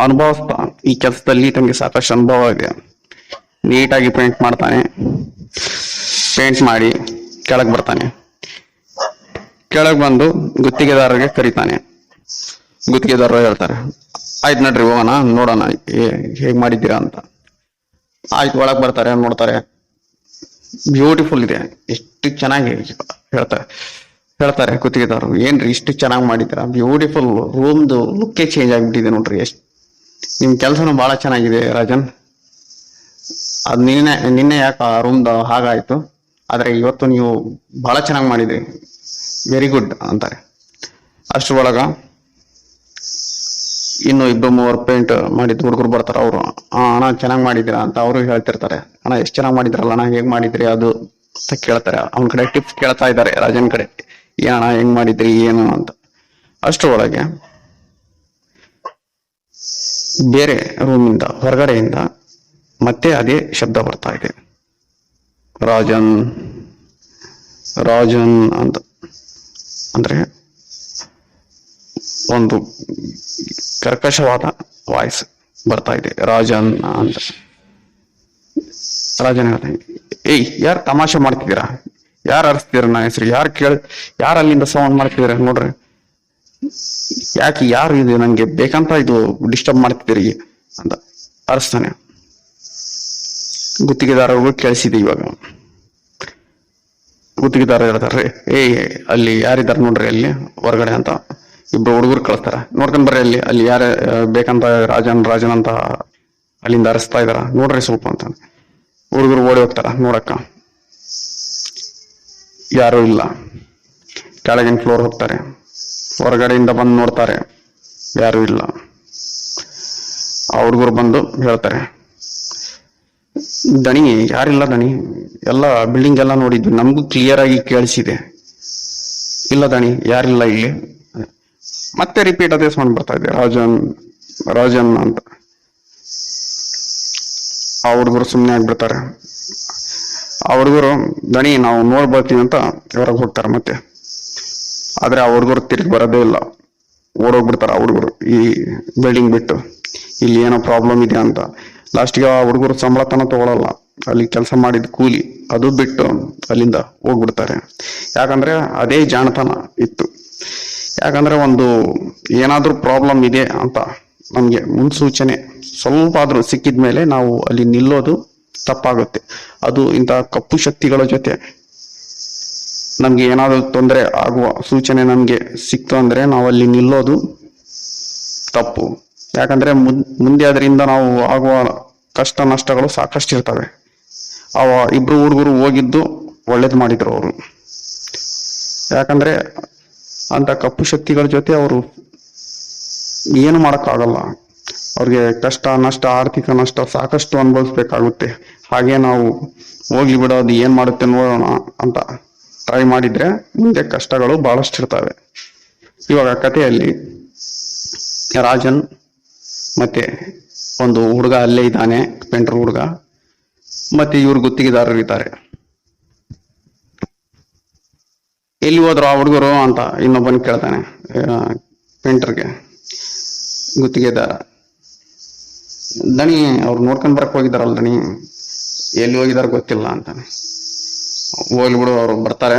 Speaker 2: ಅನುಭವಿಸ್ತಾ ಈ ಕೆಲಸದಲ್ಲಿ, ಈತನಿಗೆ ಸಾಕಷ್ಟು ಅನುಭವ ಇದೆ. ನೀಟಾಗಿ ಪೇಂಟ್ ಮಾಡ್ತಾನೆ, ಪೇಂಟ್ ಮಾಡಿ ಕೆಳಗೆ ಬರ್ತಾನೆ. ಕೆಳಗೆ ಬಂದು ಗುತ್ತಿಗೆದಾರರಿಗೆ ಕರೀತಾನೆ. ಗುತ್ತಿಗೆದಾರರು ಹೇಳ್ತಾರೆ, ಆಯ್ತು ನಡ್ರಿ ಹೋಗೋಣ, ನೋಡೋಣ ಹೇಗ್ ಮಾಡಿದ್ದೀರಾ ಅಂತ. ಆಯ್ತು ಒಳಗ್ ಬರ್ತಾರೆ, ನೋಡ್ತಾರೆ, ಬ್ಯೂಟಿಫುಲ್ ಇದೆ, ಎಷ್ಟು ಚೆನ್ನಾಗಿ ಹೇಳ್ತಾರೆ ಗುತ್ತಿಗೆದಾರರು, ಏನ್ರಿ ಇಷ್ಟು ಚೆನ್ನಾಗಿ ಮಾಡಿದ್ದೀರಾ, ಬ್ಯೂಟಿಫುಲ್, ರೂಮ್ದು ಲುಕ್ಕೇ ಚೇಂಜ್ ಆಗ್ಬಿಟ್ಟಿದೆ ನೋಡ್ರಿ, ನಿಮ್ ಕೆಲ್ಸನೂ ಬಹಳ ಚೆನ್ನಾಗಿದೆ ರಾಜನ್. ಅದ್ ನಿನ್ನೆ ಯಾಕೆ ಆ ರೂಮ್ದು ಹಾಗಾಯ್ತು, ಆದ್ರೆ ಇವತ್ತು ನೀವು ಬಹಳ ಚೆನ್ನಾಗಿ ಮಾಡಿದ್ರಿ, ವೆರಿ ಗುಡ್ ಅಂತಾರೆ. ಅಷ್ಟ್ರೊಳಗ ಇನ್ನು 2-3 ಪೇಂಟ್ ಮಾಡಿದ್ ಹುಡುಗರು ಬರ್ತಾರ. ಅವರು ಅಣ್ಣ ಚೆನ್ನಾಗಿ ಮಾಡಿದ್ದೀರಾ ಅಂತ ಅವರು ಹೇಳ್ತಿರ್ತಾರೆ. ಅಣ್ಣ ಎಷ್ಟು ಚೆನ್ನಾಗಿ ಮಾಡಿದ್ರಲ್ಲ ಅಣ್ಣ, ಹೇಗ್ ಮಾಡಿದ್ರಿ ಅದು ಅಂತ ಕೇಳ್ತಾರೆ. ಅವನ ಕಡೆ ಟಿಪ್ಸ್ ಕೇಳ್ತಾ ಇದ್ದಾರೆ ರಾಜನ್ ಕಡೆ, ಏನಣ್ಣ ಹೆಂಗ್ ಮಾಡಿದ್ರಿ ಏನು ಅಂತ. ಅಷ್ಟ್ರೊಳಗೆ ಬೇರೆ ರೂಮಿಂದ ಹೊರಗಡೆಯಿಂದ ಮತ್ತೆ ಅದೇ ಶಬ್ದ ಬರ್ತಾ ಇದೆ, ರಾಜನ್ ರಾಜನ್ ಅಂತ. ಅಂದ್ರೆ ಒಂದು ಕರ್ಕಶವಾದ ವಾಯ್ಸ್ ಬರ್ತಾ ಇದೆ, ರಾಜನ್ ಅಂತ. ರಾಜನ್ ಹೇಳ್ತಾನೆ, ಏಯ್ ಯಾರು ತಮಾಷೆ ಮಾಡ್ತಿದ್ದೀರಾ, ಯಾರು ಅರ್ಸ್ತಿದ್ದೀರ ನನ್ನ ಹೆಸರು, ಯಾರು ಅಲ್ಲಿಂದ ಸೌಂಡ್ ಮಾಡ್ತಿದ್ದೀರ ನೋಡ್ರಿ, ಯಾರು ಇದು ನಂಗೆ ಬೇಕಂತ ಇದು ಡಿಸ್ಟರ್ಬ್ ಮಾಡ್ತಿದ್ದೀರಿ ಅಂತ ಅರ್ಸ್ತಾನೆ. ಗುತ್ತಿಗೆದಾರರಿಗೂ ಕೇಳಿಸಿದೆ. ಇವಾಗ ಗುತ್ತಿಗೆದಾರ ಹೇಳ್ತಾರೆ, ಅಲ್ಲಿ ಯಾರಿದ್ದಾರೆ ನೋಡ್ರಿ ಅಲ್ಲಿ ಹೊರಗಡೆ ಅಂತ 2 ಹುಡುಗರು ಕಳಿಸ್ತಾರ, ನೋಡ್ಕೊಂಡ್ ಬರ್ರಿ ಅಲ್ಲಿ ಯಾರ ಬೇಕಂತ ರಾಜನ್ ಅಂತ ಅಲ್ಲಿಂದ ಅರಸ್ತಾ ಇದಾರ ನೋಡ್ರಿ ಸ್ವಲ್ಪ ಅಂತ. ಹುಡುಗರು ಓಡಿ ಹೋಗ್ತಾರ ನೋಡಕ್ಕ, ಯಾರು ಇಲ್ಲ. ಕೆಳಗಿನ ಫ್ಲೋರ್ ಹೋಗ್ತಾರೆ, ಹೊರಗಡೆಯಿಂದ ಬಂದು ನೋಡ್ತಾರೆ, ಯಾರು ಇಲ್ಲ. ಆ ಹುಡುಗರು ಬಂದು ಹೇಳ್ತಾರೆ, ದಣಿ ಯಾರಿಲ್ಲ ದಣಿ, ಎಲ್ಲ ಬಿಲ್ಡಿಂಗ್ ಎಲ್ಲ ನೋಡಿದ್ವಿ, ನಮಗೂ ಕ್ಲಿಯರ್ ಆಗಿ ಕೇಳಿಸಿದೆ, ಇಲ್ಲ ದಣಿ ಯಾರಿಲ್ಲ ಇಲ್ಲಿ. ಮತ್ತೆ ರಿಪೀಟ್ ಅದೇ ಸೌಂಡ್ ಬರ್ತಾ ಇದೆ, ರಾಜನ್ ಅಂತ. ಆ ಹುಡುಗರು ಸುಮ್ಮನೆ ಆಗ್ಬಿಡ್ತಾರೆ. ಆ ಹುಡುಗರು ದಣಿ ನಾವು ನೋಡ್ಬರ್ತೀವಿ ಅಂತ ಹೊರಗೆ ಹೋಗ್ತಾರೆ ಮತ್ತೆ. ಆದ್ರೆ ಆ ಹುಡುಗರು ತಿರುಗಿ ಬರೋದೇ ಇಲ್ಲ, ಓಡೋಗ್ಬಿಡ್ತಾರ ಆ ಹುಡುಗರು ಈ ಬಿಲ್ಡಿಂಗ್ ಬಿಟ್ಟು, ಇಲ್ಲಿ ಏನೋ ಪ್ರಾಬ್ಲಮ್ ಇದೆ ಅಂತ. ಲಾಸ್ಟ್ಗೆ ಆ ಹುಡುಗರು ಸಂಬಳತನ ತಗೊಳಲ್ಲ, ಅಲ್ಲಿ ಕೆಲಸ ಮಾಡಿದ ಕೂಲಿ ಅದು ಬಿಟ್ಟು ಅಲ್ಲಿಂದ ಹೋಗ್ಬಿಡ್ತಾರೆ. ಯಾಕಂದ್ರೆ ಅದೇ ಜಾಣತನ ಇತ್ತು. ಯಾಕಂದ್ರೆ ಒಂದು ಏನಾದ್ರೂ ಪ್ರಾಬ್ಲಮ್ ಇದೆ ಅಂತ ನಮ್ಗೆ ಮುನ್ಸೂಚನೆ ಸ್ವಲ್ಪ ಆದ್ರೂ ಸಿಕ್ಕಿದ್ಮೇಲೆ ನಾವು ಅಲ್ಲಿ ನಿಲ್ಲೋದು ತಪ್ಪಾಗುತ್ತೆ. ಅದು ಇಂತಹ ಕಪ್ಪು ಶಕ್ತಿಗಳ ಜೊತೆ ನಮ್ಗೆ ಏನಾದರೂ ತೊಂದರೆ ಆಗುವ ಸೂಚನೆ ನಮ್ಗೆ ಸಿಕ್ತು ಅಂದ್ರೆ ನಾವು ಅಲ್ಲಿ ನಿಲ್ಲೋದು ತಪ್ಪು. ಯಾಕಂದ್ರೆ ಮುಂದೆ ಅದರಿಂದ ನಾವು ಆಗುವ ಕಷ್ಟ ನಷ್ಟಗಳು ಸಾಕಷ್ಟು ಇರ್ತವೆ. ಅವ ಇಬ್ರು ಹುಡುಗರು ಹೋಗಿದ್ದು ಒಳ್ಳೇದು ಮಾಡಿದ್ರು ಅವರು. ಯಾಕಂದ್ರೆ ಅಂತ ಕಪ್ಪು ಶಕ್ತಿಗಳ ಜೊತೆ ಅವರು ಏನು ಮಾಡಕ್ಕಾಗಲ್ಲ. ಅವ್ರಿಗೆ ಕಷ್ಟ ನಷ್ಟ, ಆರ್ಥಿಕ ನಷ್ಟ ಸಾಕಷ್ಟು ಅನುಭವಿಸ್ಬೇಕಾಗುತ್ತೆ. ಹಾಗೆ ನಾವು ಹೋಗ್ಲಿ ಬಿಡೋದು ಏನ್ ಮಾಡುತ್ತೆ ನೋಡೋಣ ಅಂತ ಟ್ರೈ ಮಾಡಿದ್ರೆ ಮುಂದೆ ಕಷ್ಟಗಳು ಬಹಳಷ್ಟು ಇರ್ತವೆ. ಇವಾಗ ಕಥೆಯಲ್ಲಿ ರಾಜನ್ ಮತ್ತೆ ಒಂದು ಹುಡುಗ ಅಲ್ಲೇ ಇದ್ದಾನೆ, ಪೇಂಟರ್ ಹುಡುಗ, ಮತ್ತೆ ಇವ್ರು ಗುತ್ತಿಗೆದಾರರು ಇದ್ದಾರೆ. ಎಲ್ಲಿ ಹೋದ್ರು ಆ ಹುಡುಗರು ಅಂತ ಇನ್ನೊಬ್ಬನ್ ಕೇಳ್ತಾನೆ ಪೇಂಟರ್ಗೆ, ಗುತ್ತಿಗೆದಾರ. ದಣಿ ಅವ್ರು ನೋಡ್ಕೊಂಡ್ ಬರಕ್ ಹೋಗಿದಾರಲ್ಲ ದಣಿ, ಎಲ್ಲಿ ಹೋಗಿದಾರ ಗೊತ್ತಿಲ್ಲ ಅಂತಾನೆ. ಹೋಗ್ಲಿ ಬಿಡು, ಅವ್ರು ಬರ್ತಾರೆ.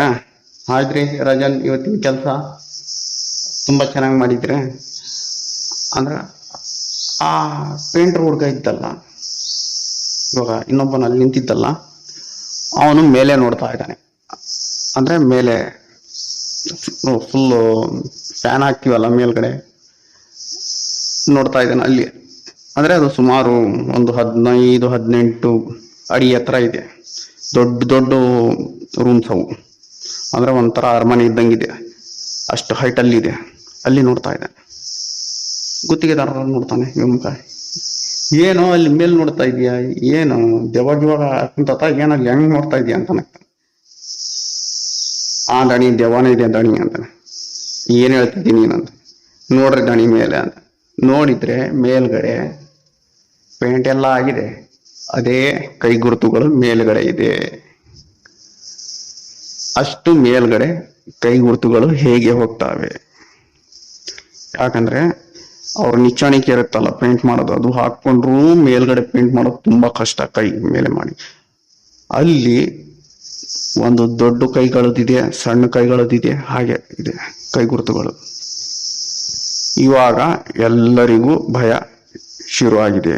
Speaker 2: ಆಯ್ತ್ರಿ ರಾಜನ್, ಇವತ್ತಿನ ಕೆಲಸ ತುಂಬಾ ಚೆನ್ನಾಗಿ ಮಾಡಿದ್ರೆ ಅಂದ್ರ ಆ ಪೇಂಟರ್ ಹುಡುಗ ಇದ್ದಲ್ಲ, ಇವಾಗ ಇನ್ನೊಬ್ಬನ ಅಲ್ಲಿ ನಿಂತಿದ್ದಲ್ಲ, ಅವನು ಮೇಲೆ ನೋಡ್ತಾ ಇದ್ದಾನೆ. ಅಂದ್ರೆ ಮೇಲೆ ಫುಲ್ಲು ಫ್ಯಾನ್ ಹಾಕ್ತಿವಲ್ಲ ಮೇಲ್ಗಡೆ, ನೋಡ್ತಾ ಇದ್ದಾನೆ ಅಲ್ಲಿ. ಅಂದ್ರೆ ಅದು ಸುಮಾರು ಒಂದು 15-18 ಅಡಿ ಎತ್ತರ ಇದೆ. ದೊಡ್ಡ ದೊಡ್ಡ ರೂಮ್ಸ್ ಅವು, ಅಂದ್ರೆ ಒಂಥರ ಅರಮನೆ ಇದ್ದಂಗಿದೆ, ಅಷ್ಟು ಹೈಟ್ ಅಲ್ಲಿ ಇದೆ. ಅಲ್ಲಿ ನೋಡ್ತಾ ಇದ್ದಾನೆ. ಗುತ್ತಿಗೆದಾರ ನೋಡ್ತಾನೆ, ಮುಖ ಏನೋ ಅಲ್ಲಿ ಮೇಲ್ ನೋಡ್ತಾ ಇದೀಯಾ, ಏನು ದೆವಾಗ ಕುಂತ ಏನಲ್ಲಿ ಹೆಂಗ್ ನೋಡ್ತಾ ಇದೀಯ ಅಂತಾನೆ. ಆ ದಣಿ ದೆವ್ವನೇ ಇದೆ ದಣಿ ಅಂತಾನೆ. ಏನ್ ಹೇಳ್ತಿದ್ದೀನಿ ನೀನಂತ. ನೋಡ್ರಿ ದಣಿ ಮೇಲೆ ಅಂತ ನೋಡಿದ್ರೆ ಮೇಲ್ಗಡೆ ಪೇಂಟ್ ಎಲ್ಲ ಆಗಿದೆ, ಅದೇ ಕೈ ಗುರುತುಗಳು ಮೇಲ್ಗಡೆ ಇದೆ. ಅಷ್ಟು ಮೇಲ್ಗಡೆ ಕೈ ಗುರುತುಗಳು ಹೇಗೆ ಹೋಗ್ತಾವೆ? ಯಾಕಂದ್ರೆ ಅವ್ರ ನಿಚ್ಚಾಣಿಕೆ ಇರುತ್ತಲ್ಲ ಪೇಂಟ್ ಮಾಡೋದು, ಅದು ಹಾಕೊಂಡ್ರು ಮೇಲ್ಗಡೆ ಪೇಂಟ್ ಮಾಡೋದು ತುಂಬಾ ಕಷ್ಟ. ಕೈ ಮೇಲೆ ಮಾಡಿ ಅಲ್ಲಿ ಒಂದು ದೊಡ್ಡ ಕೈಗಳದಿದೆ, ಸಣ್ಣ ಕೈಗಳದಿದೆ, ಹಾಗೆ ಇದೆ ಕೈ ಗುರುತುಗಳು. ಇವಾಗ ಎಲ್ಲರಿಗೂ ಭಯ ಶುರುವಾಗಿದೆ.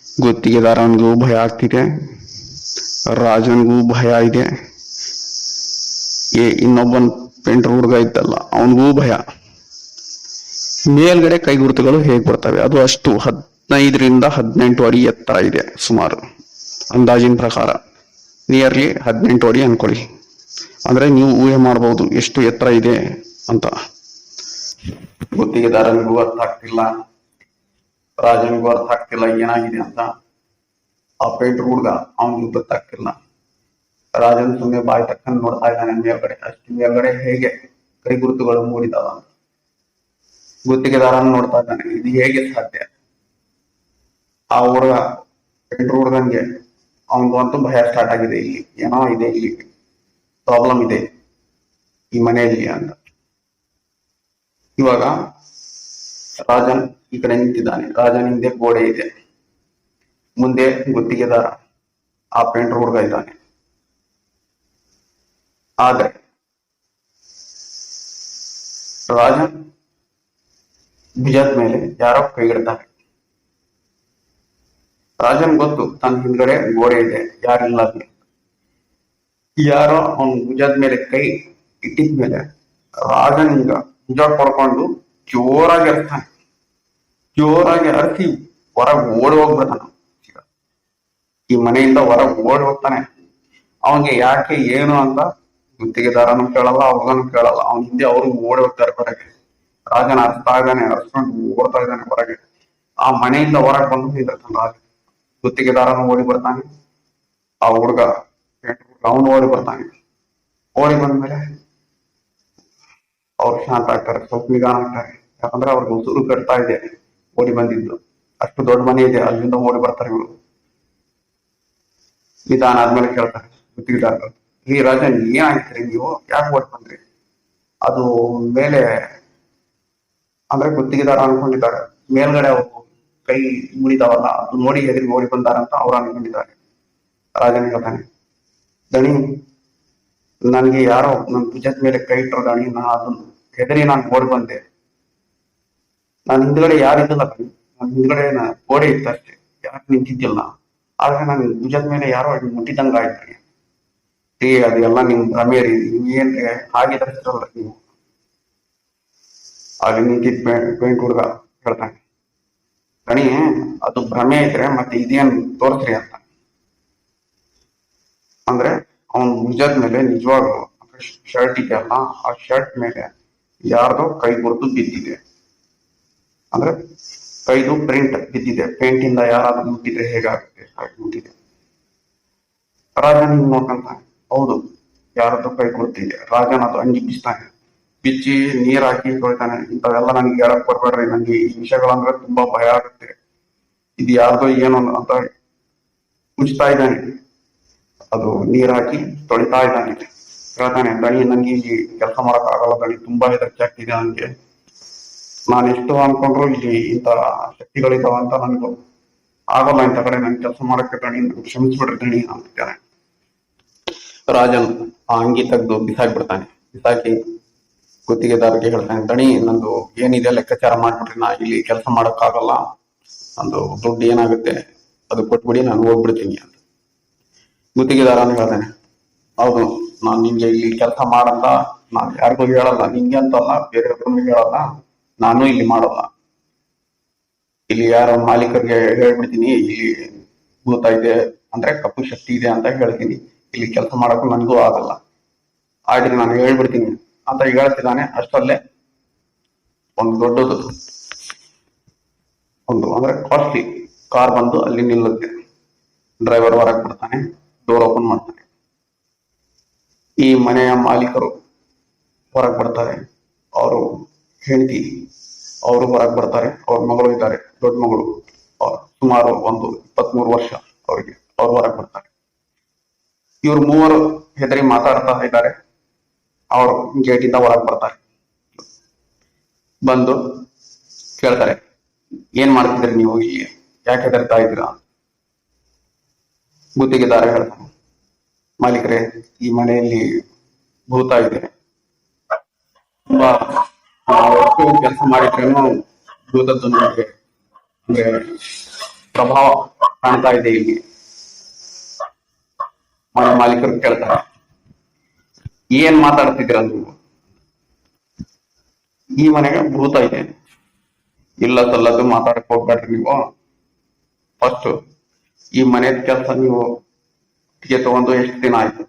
Speaker 2: ಗುತ್ತಿಗೆದಾರನಿಗೂ ಭಯ ಆಗ್ತಿದೆ, ರಾಜನ್ಗೂ ಭಯ ಇದೆ, ಇನ್ನೊಬ್ಬನ್ ಪೇಂಟರ್ ಹುಡುಗ ಇದ್ದಲ್ಲ ಅವನಿಗೂ ಭಯ. ಮೇಲ್ಗಡೆ ಕೈ ಗುರುತುಗಳು ಹೇಗ್ ಬರ್ತವೆ? ಅದು ಅಷ್ಟು 15-18 ಅಡಿ ಎತ್ತರ ಇದೆ ಸುಮಾರು, ಅಂದಾಜಿನ ಪ್ರಕಾರ ನಿಯರ್ಲಿ 18 ಅಡಿ ಅನ್ಕೊಳ್ಳಿ. ಅಂದ್ರೆ ನೀವು ಊಹೆ ಮಾಡಬಹುದು ಎಷ್ಟು ಎತ್ತರ ಇದೆ ಅಂತ. ಗುತ್ತಿಗೆದಾರನಿಗೂ ಅರ್ಥ ಆಗ್ತಿಲ್ಲ, ರಾಜನಿಗೂ ಅರ್ಥ ಆಗ್ತಿಲ್ಲ ಏನಾಗಿದೆ ಅಂತ. ಆ ಪೇಂಟರ್ ಹುಡುಗ ಅವನಿಗೂ ಗೊತ್ತಾಗ್ತಿಲ್ಲ. ರಾಜನ್ ಸುಮ್ಮನೆ ಬಾಯಿ ತಕ್ಕಂಡು ನೋಡ್ತಾ ಇದ್ದಾನೆ ಮೇಲ್ಗಡೆ. ಅಷ್ಟು ಮೇಲ್ಗಡೆ ಹೇಗೆ ಕೈ ಗುರುತುಗಳು ಮೂಡಿದಾವ ಅಂತ ಗುತ್ತಿಗೆದಾರನ ನೋಡ್ತಾ ಇದ್ದಾನೆ. ಇದು ಹೇಗೆ ಸಾಧ್ಯ? ಆ ಹುಡುಗ ಪೇಂಟರ್ ಹುಡುಗನ್ಗೆ ಅವನಿಗೂ ಅಂತೂ ಭಯ ಸ್ಟಾರ್ಟ್ ಆಗಿದೆ. ಇಲ್ಲಿ ಏನೋ ಇದೆ, ಇಲ್ಲಿ ಪ್ರಾಬ್ಲಮ್ ಇದೆ ಈ ಮನೆಯಲ್ಲಿ ಅಂತ. ಇವಾಗ ರಾಜನ್ ಈ ಕಡೆ ನಿಂತಿದ್ದಾನೆ, ರಾಜನ್ ಹಿಂದೆ ಗೋಡೆ ಇದೆ, ಮುಂದೆ ಗುತ್ತಿಗೆದಾರ ಆ ಪೇಂಟರ್ ಹುಡುಗ ಇದ್ದಾನೆ. ಆದ್ರೆ ರಾಜನ್ ಭುಜದ ಮೇಲೆ ಯಾರೋ ಕೈಗಿಡ್ತಾರೆ. ರಾಜನ್ ಗೊತ್ತು ತನ್ನ ಹಿಂದ್ಗಡೆ ಗೋಡೆ ಇದೆ, ಯಾರಿಲ್ಲ ಅಲ್ಲಿ. ಯಾರೋ ಅವನ್ ಭುಜದ ಮೇಲೆ ಕೈ ಇಟ್ಟಿದ್ಮೇಲೆ ರಾಜನ್ ಈಗ ಭುಜ ಪಡ್ಕೊಂಡು ಜೋರಾಗಿ ಅರ್ತಾನೆ. ಜೋರಾಗಿ ಅರ್ತಿ ಹೊರಗೆ ಓಡಿ ಹೋಗ್ಬಿಡ್ತಾನ. ಈ ಮನೆಯಿಂದ ಹೊರಗೆ ಓಡಿ ಹೋಗ್ತಾನೆ. ಅವನಿಗೆ ಯಾಕೆ ಏನು ಅಂತ ಗುತ್ತಿಗೆದಾರನು ಕೇಳಲ್ಲ, ಅವ್ರಿಗನು ಕೇಳಲ್ಲ. ಅವನ ಹಿಂದೆ ಅವರು ಓಡಿ ಹೋಗ್ತಾರೆ ಹೊರಗೆ. ರಾಜನ ಅರ್ಸ್ತಾ ಇದ್ದಾನೆ, ಅರ್ಸ್ಕೊಂಡು ಓಡ್ತಾ ಇದ್ದಾನೆ ಹೊರಗೆ. ಆ ಮನೆಯಿಂದ ಹೊರಗೆ ಬಂದು ನಿಂತಿರ್ತಾನೆ ರಾಜ. ಗುತ್ತಿಗೆದಾರನು ಓಡಿ ಬರ್ತಾನೆ, ಆ ಹುಡುಗ ಅವನು ಓಡಿ ಬರ್ತಾನೆ. ಓಡಿ ಬಂದ್ಮೇಲೆ ಅವ್ರು ಶಾಂತ ಆಗ್ತಾರೆ, ಸ್ವಲ್ಪ ನಿಧಾನ ಆಗ್ತಾರೆ. ಯಾಕಂದ್ರೆ ಅವ್ರಿಗೆ ಉಸಿರು ಕಟ್ತಾ ಇದೆ ಓಡಿ ಬಂದಿದ್ದು. ಅಷ್ಟು ದೊಡ್ಡ ಮನೆ ಇದೆ, ಅಲ್ಲಿಂದ ಓಡಿ ಬರ್ತಾರೆ ಇವರು. ನಿಧಾನ ಆದ್ಮೇಲೆ ಕೇಳ್ತಾರೆ ಗುತ್ತಿಗೆದಾರರು, ಈ ರಾಜನ್ ಏನಾಗಿತ್ರಿ, ನೀವು ಯಾಕೆ ಓಡಿ ಬಂದ್ರಿ? ಅದು ಮೇಲೆ ಅಂದ್ರೆ ಗುತ್ತಿಗೆದಾರ ಅನ್ಕೊಂಡಿದ್ದಾರೆ ಮೇಲ್ಗಡೆ ಅವರು ಕೈ ಮುಡಿದಾವಲ್ಲ, ಅದು ನೋಡಿ ಹೆದರಿ ಓಡಿ ಬಂದಾರಂತ ಅವ್ರು ಅನ್ಕೊಂಡಿದ್ದಾರೆ. ರಾಜನ್ ಹೇಳ್ತಾನೆ, ದಣಿ ನನ್ಗೆ ಯಾರೋ ನನ್ ಭುಜದ ಮೇಲೆ ಕೈ ಇಟ್ಟರು ದಣಿ, ಅದನ್ನ ಹೆದರಿ ನಾನು ಓಡಿ ಬಂದೆ. ನಾನು ಹಿಂದ್ಗಡೆ ಯಾರಿದ್ದಿಲ್ಲ ದಣಿ, ನನ್ನ ಹಿಂದ್ಗಡೆ ಗೋಡೆ ಇತ್ತು ಅಷ್ಟೇ, ಯಾಕೆ ನಿಂತಿದ್ದಿಲ್ಲ. ಆದ್ರೆ ನನ್ ಭುಜದ ಮೇಲೆ ಯಾರೋ ಮುಟ್ಟಿದಂಗ ಆಯ್ತು. ಅದೆಲ್ಲ ನಿಮ್ ಭ್ರಮೆ ರೀ. ನೀವ್ ಏನ್ರಿ ಹಾಗೆ ತರಿಸ್ತಾರಲ್ಲ ನೀವು. ಅಲ್ಲಿ ನಿಂತಿದ್ ಪೇಂಟ್ ಹುಡುಗ ಹೇಳ್ತಾನೆ, ದಣಿ ಅದು ಭ್ರಮೆ ಐತ್ರೆ ಮತ್ತೆ ಇದೇನ್ ತೋರಿಸ್ರಿ ಅಂತ. ಅಂದ್ರೆ ಅವನ್ ಭುಜದ ಮೇಲೆ ನಿಜವಾಗ್ಲು ಶರ್ಟ್ ಇದೆಯಲ್ಲ, ಆ ಶರ್ಟ್ ಮೇಲೆ ಯಾರ್ದೋ ಕೈ ಗುರುತು ಬಿದ್ದಿದೆ. ಅಂದ್ರೆ ಕೈದು ಪ್ರಿಂಟ್ ಬಿದ್ದಿದೆ. ಪೇಂಟ್ ಇಂದ ಯಾರಾದ್ರೂ ಮುಟ್ಟಿದ್ರೆ ಹೇಗಾಗುತ್ತೆ ಹಾಗೆ ಮುಟ್ಟಿದೆ. ರಾಜನ್ ನೋಡ್ಕೊಂತಾನೆ, ಹೌದು ಯಾರದ್ದು ಕೈ ಗುರುತಿದೆ. ರಾಜನ್ ಅದು ಅಂಗಿ ಬಿಚ್ತಾನೆ, ಬಿಚ್ಚಿ ನೀರ್ ಹಾಕಿ ತೊಳಿತಾನೆ. ಇಂಥವೆಲ್ಲ ನನಗೆ ಹೇಳಕ್ ಬರ್ಬೇಡ್ರಿ, ನಂಗೆ ಈ ವಿಷಯಗಳಂದ್ರೆ ತುಂಬಾ ಭಯ ಆಗುತ್ತೆ. ಇದು ಯಾರ್ದೋ ಏನು ಅಂತ ಮುಚ್ತಾ ಇದ್ದಾನೆ. ಅದು ನೀರ್ ಹಾಕಿ ತೊಳಿತಾ ಇದ್ದಾನೆ. ಹೇಳ್ತಾನೆ, ದಣಿ ನಂಗೆ ಇಲ್ಲಿ ಕೆಲಸ ಮಾಡಕ್ ಆಗಲ್ಲ ದಣಿ, ತುಂಬಾ ಹೆದರಿಕೆ ಆಗ್ತಿದೆ ನನಗೆ. ನಾನು ಎಷ್ಟು ಅನ್ಕೊಂಡ್ರು ಇಲ್ಲಿ ಇಂಥ ಶಕ್ತಿಗಳಿದಾವ ಅಂತ ನನಗೂ ಆಗಲ್ಲ. ಇಂಥ ಕಡೆ ನನ್ ಕೆಲಸ ಮಾಡಕ್ಕೆ ದಣಿ, ಕ್ಷಮಿಸ್ಬಿಡ್ರಿ ದಣಿ ಅಂತಿದ್ದಾನೆ. ರಾಜನ್ ಆ ಅಂಗಿ ತೆಗೆದು ಬಿಸಾಕ್ಬಿಡ್ತಾನೆ. ಬಿಸಾಕಿ ಗುತ್ತಿಗೆದಾರರಿಗೆ ಹೇಳ್ತಾನೆ, ದಣಿ ನಂದು ಏನಿದೆ ಲೆಕ್ಕಾಚಾರ ಮಾಡ್ಬಿಟ್ರಿ, ನಾ ಇಲ್ಲಿ ಕೆಲಸ ಮಾಡಕ್ ಆಗಲ್ಲ, ನಂದು ದುಡ್ಡು ಏನಾಗುತ್ತೆ ಅದು ಕೊಟ್ಬಿಡಿ, ನಾನು ಹೋಗ್ಬಿಡ್ತೀನಿ ಅಂತ. ಗುತ್ತಿಗೆದಾರನು ಹೇಳ್ತಾನೆ, ಹೌದು ನಾನು ನಿಮ್ಗೆ ಇಲ್ಲಿ ಕೆಲಸ ಮಾಡಲ್ಲ, ನಾನು ಯಾರಿಗೂ ಹೇಳಲ್ಲ, ನಿಂಗೆ ಅಂತಲ್ಲ ಬೇರೆಯವ್ರಿಗೂ ಹೇಳಲ್ಲ, ನಾನು ಇಲ್ಲಿ ಮಾಡಲ್ಲ. ಇಲ್ಲಿ ಯಾರೋ ಮಾಲೀಕರಿಗೆ ಹೇಳ್ಬಿಡ್ತೀನಿ, ಇಲ್ಲಿ ಭೂತ ಇದೆ ಅಂದ್ರೆ ಕಪ್ಪು ಶಕ್ತಿ ಇದೆ ಅಂತ ಹೇಳ್ತೀನಿ, ಇಲ್ಲಿ ಕೆಲಸ ಮಾಡಕ್ಕೂ ನನಗೂ ಆಗಲ್ಲ, ಆದ್ರೆ ನಾನು ಹೇಳ್ಬಿಡ್ತೀನಿ ಅಂತ ಹೇಳ್ತಿದ್ದಾನೆ. ಅಷ್ಟರಲ್ಲೇ ಒಂದು ದೊಡ್ಡದು ಅಂದ್ರೆ ಕಾಸ್ಟ್ಲಿ ಕಾರ್ ಬಂದು ಅಲ್ಲಿ ನಿಲ್ಲುತ್ತೆ. ಡ್ರೈವರ್ ಹೊರಗೆ ಬಿಡ್ತಾನೆ, ಡೋರ್ ಓಪನ್ ಮಾಡ್ತಾನೆ. ಈ ಮನೆಯ ಮಾಲೀಕರು ಹೊರಗೆ ಬರ್ತಾರೆ, ಅವರು ಹೆಂಡತಿ ಅವರು ಹೊರಗೆ ಬರ್ತಾರೆ. ಅವ್ರ ಮಗಳು ಇದ್ದಾರೆ, ದೊಡ್ಡ ಮಗಳು, ಸುಮಾರು ಒಂದು 23 ವರ್ಷ ಅವ್ರಿಗೆ. ಅವ್ರು ಹೊರಗೆ ಬರ್ತಾರೆ. ಇವ್ರು ಮೂವರು ಹೆದರಿ ಮಾತಾಡ್ತಾ ಇದ್ದಾರೆ. ಅವರು ಗೇಟಿಂದ ಹೊರಗೆ ಬರ್ತಾರೆ. ಬಂದು ಕೇಳ್ತಾರೆ, ಏನ್ ಮಾಡ್ತಿದ್ರಿ ನೀವು ಇಲ್ಲಿ, ಯಾಕೆ ಹೆದರ್ತಾ ಇದ್ದೀರಾ? ಗುತ್ತಿಗೆದಾರ ಹೇಳ್ತಾನೆ, ಮಾಲೀಕರೇ ಈ ಮನೆಯಲ್ಲಿ ಭೂತ ಇದೆ, ತುಂಬಾ ಎಷ್ಟು ಕೆಲಸ ಮಾಡಿದ್ರೇನು ಭೂತದ್ದು ನಮಗೆ ಅಂದ್ರೆ ಪ್ರಭಾವ ಕಾಣ್ತಾ ಇದೆ ಇಲ್ಲಿ. ಮನೆ ಮಾಲೀಕರು ಕೇಳ್ತಾರೆ, ಏನ್ ಮಾತಾಡ್ತಿದ್ದೀರ ನೀವು? ಈ ಮನೆಗೆ ಭೂತ ಇದೆ, ಇಲ್ಲ ಸಲ್ಲದು ಮಾತಾಡಕ್ ಹೋಗ್ಬೇಡ್ರಿ ನೀವು. ಫಸ್ಟ್ ಈ ಮನೆ ಕೆಲಸ ನೀವು ತಗೊಂಡು ಎಷ್ಟು ದಿನ ಆಯ್ತು?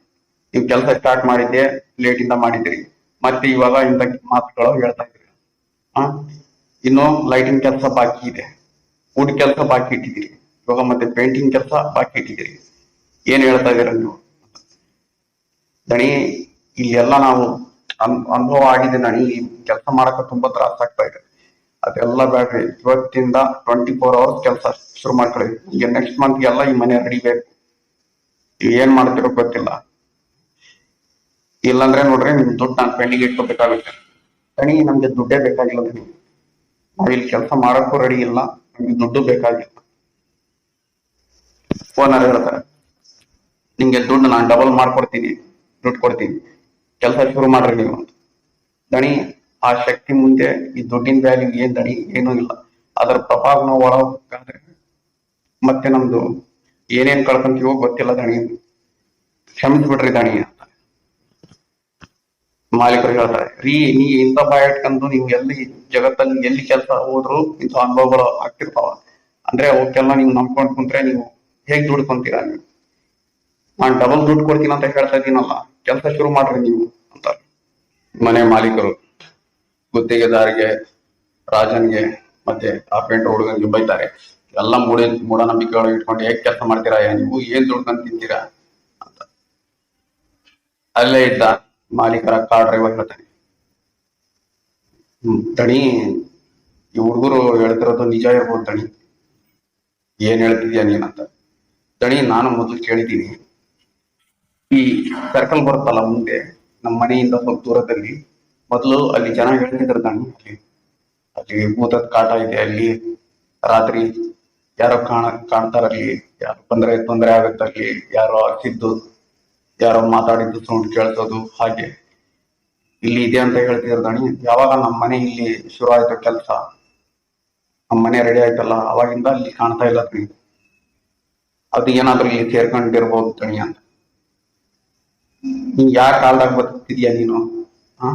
Speaker 2: ನೀವು ಕೆಲಸ ಸ್ಟಾರ್ಟ್ ಮಾಡಿದ್ದೆ ಲೇಟ್ ಇಂದ ಮಾಡಿದ್ರಿ, ಮತ್ತೆ ಇವಾಗ ಇಂಥ ಮಾತುಗಳು ಹೇಳ್ತಾ ಇದ್ರಿ. ಇನ್ನು ಲೈಟಿಂಗ್ ಕೆಲಸ ಬಾಕಿ ಇದೆ, ವುಡ್ ಕೆಲಸ ಬಾಕಿ ಇಟ್ಟಿದ್ದೀರಿ, ಇವಾಗ ಮತ್ತೆ ಪೇಂಟಿಂಗ್ ಕೆಲಸ ಬಾಕಿ ಇಟ್ಟಿದ್ದೀರಿ, ಏನ್ ಹೇಳ್ತಾ ಇದೀರ ನೀವು? ದಣಿ ಇಲ್ಲೆಲ್ಲ ನಾವು ಅನುಭವ ಆಗಿದೆ ದಣಿ, ಈ ಕೆಲಸ ಮಾಡಕ್ಕೆ ತುಂಬಾ ತ್ರಾಸ ಆಗ್ತಾ ಇದೆ. ಅದೆಲ್ಲ ಬೇಡ್ರಿ, ಇವತ್ತಿಂದ 24 hours ಕೆಲಸ ಶುರು ಮಾಡ್ಕೊಳ್ಳಿ. ಈಗ ನೆಕ್ಸ್ಟ್ ಮಂತ್ ಎಲ್ಲ ಈ ಮನೆ ರೆಡಿ ಬೇಕು. ನೀವು ಏನ್ ಮಾಡ್ತಿರೋ ಗೊತ್ತಿಲ್ಲ, ಇಲ್ಲಾಂದ್ರೆ ನೋಡ್ರಿ ನಿಮ್ ದುಡ್ಡು ನಾನು ಪೆಂಡಿಂಗ್ ಇಟ್ಕೋಬೇಕಾಗುತ್ತೆ. ದಣಿ ನಮ್ಗೆ ದುಡ್ಡೇ ಬೇಕಾಗಿಲ್ಲ ದಣಿ, ನಾವಿಲ್ಲಿ ಕೆಲಸ ಮಾಡಕ್ಕೂ ರೆಡಿ ಇಲ್ಲ, ನಮ್ಗೆ ದುಡ್ಡು ಬೇಕಾಗಿಲ್ಲ. ಓನರ್ ಹೇಳ್ತಾರೆ, ನಿಮ್ಗೆ ದುಡ್ಡು ನಾನು ಡಬಲ್ ಮಾಡ್ಕೊಡ್ತೀನಿ, ದುಡ್ಡು ಕೊಡ್ತೀನಿ, ಕೆಲಸ ಶುರು ಮಾಡ್ರಿ ನೀವು ಅಂತ. ದಣಿ ಆ ಶಕ್ತಿ ಮುಂದೆ ಈ ದುಡ್ಡಿನ ವ್ಯಾಲ್ಯೂ ಏನ್ ದಣಿ, ಏನೂ ಇಲ್ಲ. ಅದರ ಪ್ರಭಾವ ನಾವು ಒಳಗಾದ್ರೆ ಮತ್ತೆ ನಮ್ದು ಏನೇನ್ ಕಳ್ಕೊಂತೀವೋ ಗೊತ್ತಿಲ್ಲ ದಣಿ, ಕ್ಷಮಿಸ್ಬಿಡ್ರಿ ದಣಿ ಅಂತ. ಮಾಲೀಕರು ಹೇಳ್ತಾರೆ, ರೀ ನೀ ಇಂಥ ಭಯ ಇಟ್ಕೊಂಡು ನೀವು ಎಲ್ಲಿ ಜಗತ್ತಲ್ಲಿ ಎಲ್ಲಿ ಕೆಲಸ ಹೋದ್ರು ಇಂಥ ಅನುಭವಗಳು ಆಗ್ತಿರ್ತಾವ. ಅಂದ್ರೆ ಅವಕ್ಕೆಲ್ಲ ನೀವು ನಂಬ್ಕೊಂಡ್ ಕುಂತ್ರೆ ನೀವು ಹೇಗ್ ದುಡ್ಕೊಂತೀರಾ? ನೀವು ನಾನ್ ಡಬಲ್ ದುಡ್ಡು ಕೊಡ್ತೀನಿ ಅಂತ ಹೇಳ್ತಾ ಇದ್ದೀನಲ್ಲ, ಕೆಲಸ ಶುರು ಮಾಡ್ರಿ ನೀವು ಅಂತ ಮನೆ ಮಾಲೀಕರು ಗುತ್ತಿಗೆದಾರಿಗೆ, ರಾಜನ್ಗೆ ಮತ್ತೆ ಆ ಪೇಂಟ್ ಹುಡುಗನ್ಗೆ ಬೈತಾರೆ. ಎಲ್ಲ ಮೂಢನಂಬಿಕೆಗಳು ಇಟ್ಕೊಂಡು ಹೇಗ್ ಕೆಲಸ ಮಾಡ್ತೀರಾ ನೀವು, ಏನ್ ದುಡ್ಕೊಂಡ್ ತಿಂತೀರಾ ಅಂತ. ಅಲ್ಲೇ ಇದ್ದ ಮಾಲೀಕರ ಕಾರ್ ಡ್ರೈವರ್ ಹೇಳ್ತಾನೆ, ದಣಿ ಈ ಹುಡುಗರು ಹೇಳ್ತಿರೋದು ನಿಜ ಇರ್ಬೋದು ದಣಿ, ಏನ್ ಹೇಳ್ತಿದ್ಯಾ ನೀನ್ ಅಂತ. ದಣಿ ನಾನು ಮೊದಲು ಕೇಳಿದ್ದೀನಿ, ಈ ಸರ್ಕಲ್ ಬರುತ್ತಲ್ಲ ಮುಂದೆ ನಮ್ಮ ಮನೆಯಿಂದ ಸ್ವಲ್ಪ ದೂರದಲ್ಲಿ, ಮೊದಲು ಅಲ್ಲಿ ಜನ ಹೇಳ್ತಿದ್ರು ದಣಿ, ಅಲ್ಲಿ ಭೂತದ ಕಾಟ ಇದೆ, ಅಲ್ಲಿ ರಾತ್ರಿ ಯಾರೋ ಕಾಣ್ತಾರಲ್ಲಿ, ಯಾರು ಬಂದ್ರೆ ತೊಂದರೆ ಆಗುತ್ತಲ್ಲಿ, ಯಾರೋ ಹಸಿದ್ದು ಯಾರೋ ಮಾತಾಡಿದ್ದು ಸೌಂಡ್ ಕೇಳ್ಸೋದು, ಹಾಗೆ ಇಲ್ಲಿ ಇದೆ ಅಂತ ಹೇಳ್ತಿದ್ರು ದಣಿ. ಯಾವಾಗ ನಮ್ಮ ಮನೆ ಇಲ್ಲಿ ಶುರು ಆಯ್ತು ಕೆಲಸ, ನಮ್ಮ ಮನೆ ರೆಡಿ ಆಯ್ತಲ್ಲ, ಅವಾಗಿಂದ ಅಲ್ಲಿ ಕಾಣ್ತಾ ಇಲ್ಲ ದಣಿ, ಅದು ಏನಾದ್ರೂ ಇಲ್ಲಿ ಸೇರ್ಕೊಂಡಿರ್ಬೋದು ದಣಿ ಅಂತ. ನೀನ್ ಯಾವ ಕಾಲದಾಗ ಬದುಕ್ತಿದ್ಯಾ ನೀನು? ಆ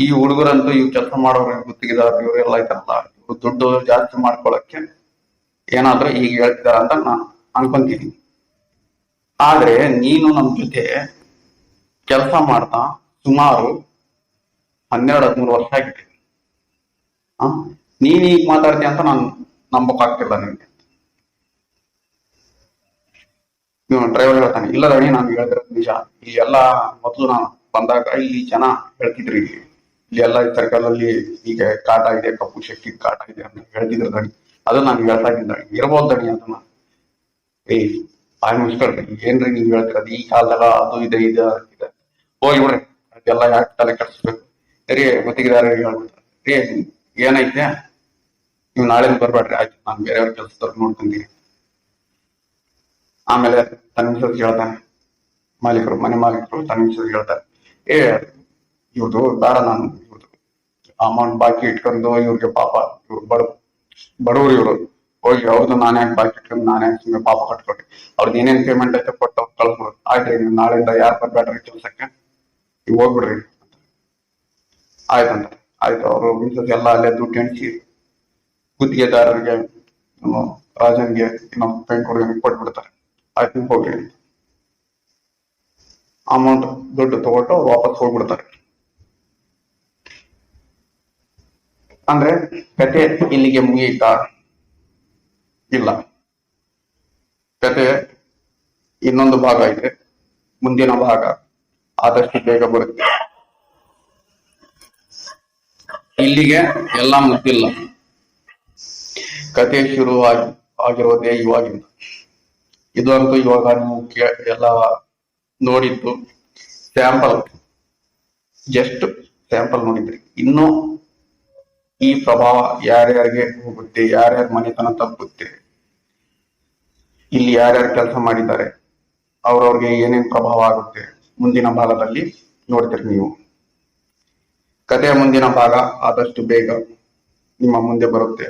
Speaker 2: ಈ ಹುಡುಗರಂತೂ ಇವ್ ಕೆಲಸ ಮಾಡೋರು ಗುತ್ತಿಗೆದಾರ ಇವರೆಲ್ಲ ಐತಲ್ಲ, ಇವ್ರು ದುಡ್ಡು ಜಾಸ್ತಿ ಮಾಡ್ಕೊಳಕ್ಕೆ ಏನಾದ್ರೂ ಈಗ ಹೇಳ್ತಿದಾರ ಅಂತ ನಾನು ಅನ್ಕೊಂತೀನಿ. ಆದ್ರೆ ನೀನು ನಮ್ ಜೊತೆ ಕೆಲಸ ಮಾಡ್ತಾ ಸುಮಾರು 12-13 ವರ್ಷ ಆಗಿದೆ. ಆ ನೀನ್ ಈಗ ಮಾತಾಡ್ತೀಯ ಅಂತ ನಾನು ನಂಬಕ್ ಆಗ್ತಿಲ್ಲ ನಿನ್ಗೆ. ನೀವು ಡ್ರೈವರ್ ಹೇಳ್ತಾನೆ, ಇಲ್ಲ ದಣಿ ನಾನು ಹೇಳ್ತಿರೋದು ನಿಜ. ಇಲ್ಲಿ ಎಲ್ಲ ಮೊದಲು ನಾನು ಬಂದಾಗ ಇಲ್ಲಿ ಜನ ಹೇಳ್ತಿದ್ರು, ಇಲ್ಲಿ ಎಲ್ಲ ಸರ್ಕಲ್ ಅಲ್ಲಿ ಈಗ ಕಾಟ ಇದೆ, ಕಪ್ಪು ಶಕ್ತಿ ಕಾಟ ಇದೆ ಅಂತ ಹೇಳ್ತಿದ್ರು ದಣಿ. ಅದು ನಾನು ಹೇಳ್ತಾ ಇದ್ದೀನಿ ದಣಿ, ಇರ್ಬೋದು ದಣಿ ಅದನ್ನ. ಮುಗಿಸ್ಕೊಳ್ರಿ, ಏನ್ರಿ ನೀವ್ ಹೇಳ್ತಿರೋದು ಈ ಕಾಲದಾಗ ಅದು ಇದೆ ಇದೆ ಇದೆ, ಹೋಗಿ ಬಿಡ್ರಿ ಅದೆಲ್ಲ ಯಾಕೆ ತಲೆ ಕೆಡಿಸ್ಬೇಕು. ಸರಿ ಗುತ್ತಿಗೆದಾರ ಹೇಳ್ಬಿಡ್ತಾರೆ, ಏನೈತೆ ನೀವು ನಾಳೆ ಬರ್ಬೇಡ್ರಿ, ಆಯ್ತು ನಾನು ಬೇರೆಯವ್ರ ಕೆಲಸದವ್ರು ನೋಡ್ಕೊಂತೀನಿ. ಆಮೇಲೆ ತನ್ನ ಮಿಸಸ್ ಹೇಳ್ತಾನೆ, ಮಾಲೀಕರು ಮನೆ ಮಾಲೀಕರು ತನ್ನ ಮಿಸಸ್ ಹೇಳ್ತಾರೆ, ಇವ್ರದು ಬೇಡ, ನಾನು ಇವ್ರದು ಅಮೌಂಟ್ ಬಾಕಿ ಇಟ್ಕೊಂಡು ಇವ್ರಿಗೆ ಪಾಪ ಇವ್ರು ಬಡವ್ರು ಇವ್ರು, ಹೋಗಿ ಅವ್ರದ್ದು ನಾನೇ ಬಾಕಿ ಇಟ್ಕೊಂಡು ನಾನೇ ಸುಮ್ಮನೆ ಪಾಪ ಕಟ್ಕೊಟ್ಟಿ ಅವ್ರದ್ದು ಏನೇನ್ ಪೇಮೆಂಟ್ ಐತೆ ಕೊಟ್ಟು ಕಳ್ಸ್ಬಿಡ್ರಿ, ಆಯ್ತ್ರಿ ನೀವು ನಾಳೆಯಿಂದ ಯಾರು ಬರ್ಬೇಡ್ರಿ ಕೆಲ್ಸಕ್ಕೆ, ನೀವು ಹೋಗ್ಬಿಡ್ರಿ ಆಯ್ತಂತ. ಆಯ್ತು ಅವರು ಮಿಸಸ್ ಎಲ್ಲ ಅಲ್ಲೇ ದುಡ್ಡು ಎಣಿಸಿ ಗುತ್ತಿಗೆದಾರರಿಗೆ ರಾಜನ್ಗೆ ಇನ್ನೊಂದು ಪೇಂಟ್ ಕೊಡುಗೆ ಕೊಟ್ಬಿಡ್ತಾರೆ. ಆಯ್ತು ನೀವು ಹೋಗಿ ಅಮೌಂಟ್ ದುಡ್ಡು ತಗೊಟ್ಟು ವಾಪಸ್ ಹೋಗ್ಬಿಡ್ತಾರೆ. ಅಂದ್ರೆ ಕತೆ ಇಲ್ಲಿಗೆ ಮುಗಿಯಿತಾ? ಇಲ್ಲ, ಕತೆ ಇನ್ನೊಂದು ಭಾಗ ಇದೆ, ಮುಂದಿನ ಭಾಗ ಆದಷ್ಟು ಬೇಗ ಬರುತ್ತೆ. ಇಲ್ಲಿಗೆ ಎಲ್ಲ ಮುಗ್ದಿಲ್ಲ, ಕತೆ ಶುರು ಆಗಿರೋದೇ ಇವಾಗಿಂದ. ಇದಂತೂ ಇವಾಗ ನೀವು ಎಲ್ಲ ನೋಡಿದ್ದು ಸ್ಯಾಂಪಲ್, ಜಸ್ಟ್ ಸ್ಯಾಂಪಲ್ ನೋಡಿದ್ರಿ. ಇನ್ನು ಈ ಪ್ರಭಾವ ಯಾರ್ಯಾರಿಗೆ ಹೋಗುತ್ತೆ, ಯಾರ್ಯಾರ ಮನೆತನ ತಪ್ಪುತ್ತೆ, ಇಲ್ಲಿ ಯಾರ್ಯಾರು ಕೆಲಸ ಮಾಡಿದ್ದಾರೆ, ಅವ್ರವ್ರಿಗೆ ಏನೇನ್ ಪ್ರಭಾವ ಆಗುತ್ತೆ ಮುಂದಿನ ಭಾಗದಲ್ಲಿ ನೋಡ್ತೀರಿ ನೀವು. ಕಥೆಯ ಮುಂದಿನ ಭಾಗ ಆದಷ್ಟು ಬೇಗ ನಿಮ್ಮ ಮುಂದೆ ಬರುತ್ತೆ.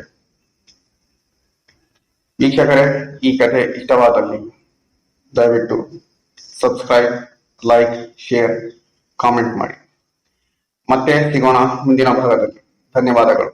Speaker 2: ವೀಕ್ಷಕರೇ, ಈ ಕಥೆ ಇಷ್ಟವಾದಲ್ಲಿ ದಯವಿಟ್ಟು ಸಬ್ಸ್ಕ್ರೈಬ್, ಲೈಕ್, ಶೇರ್, ಕಾಮೆಂಟ್ ಮಾಡಿ. ಮತ್ತೆ ಸಿಗೋಣ ಮುಂದಿನ ಭಾಗದಲ್ಲಿ. ಧನ್ಯವಾದಗಳು.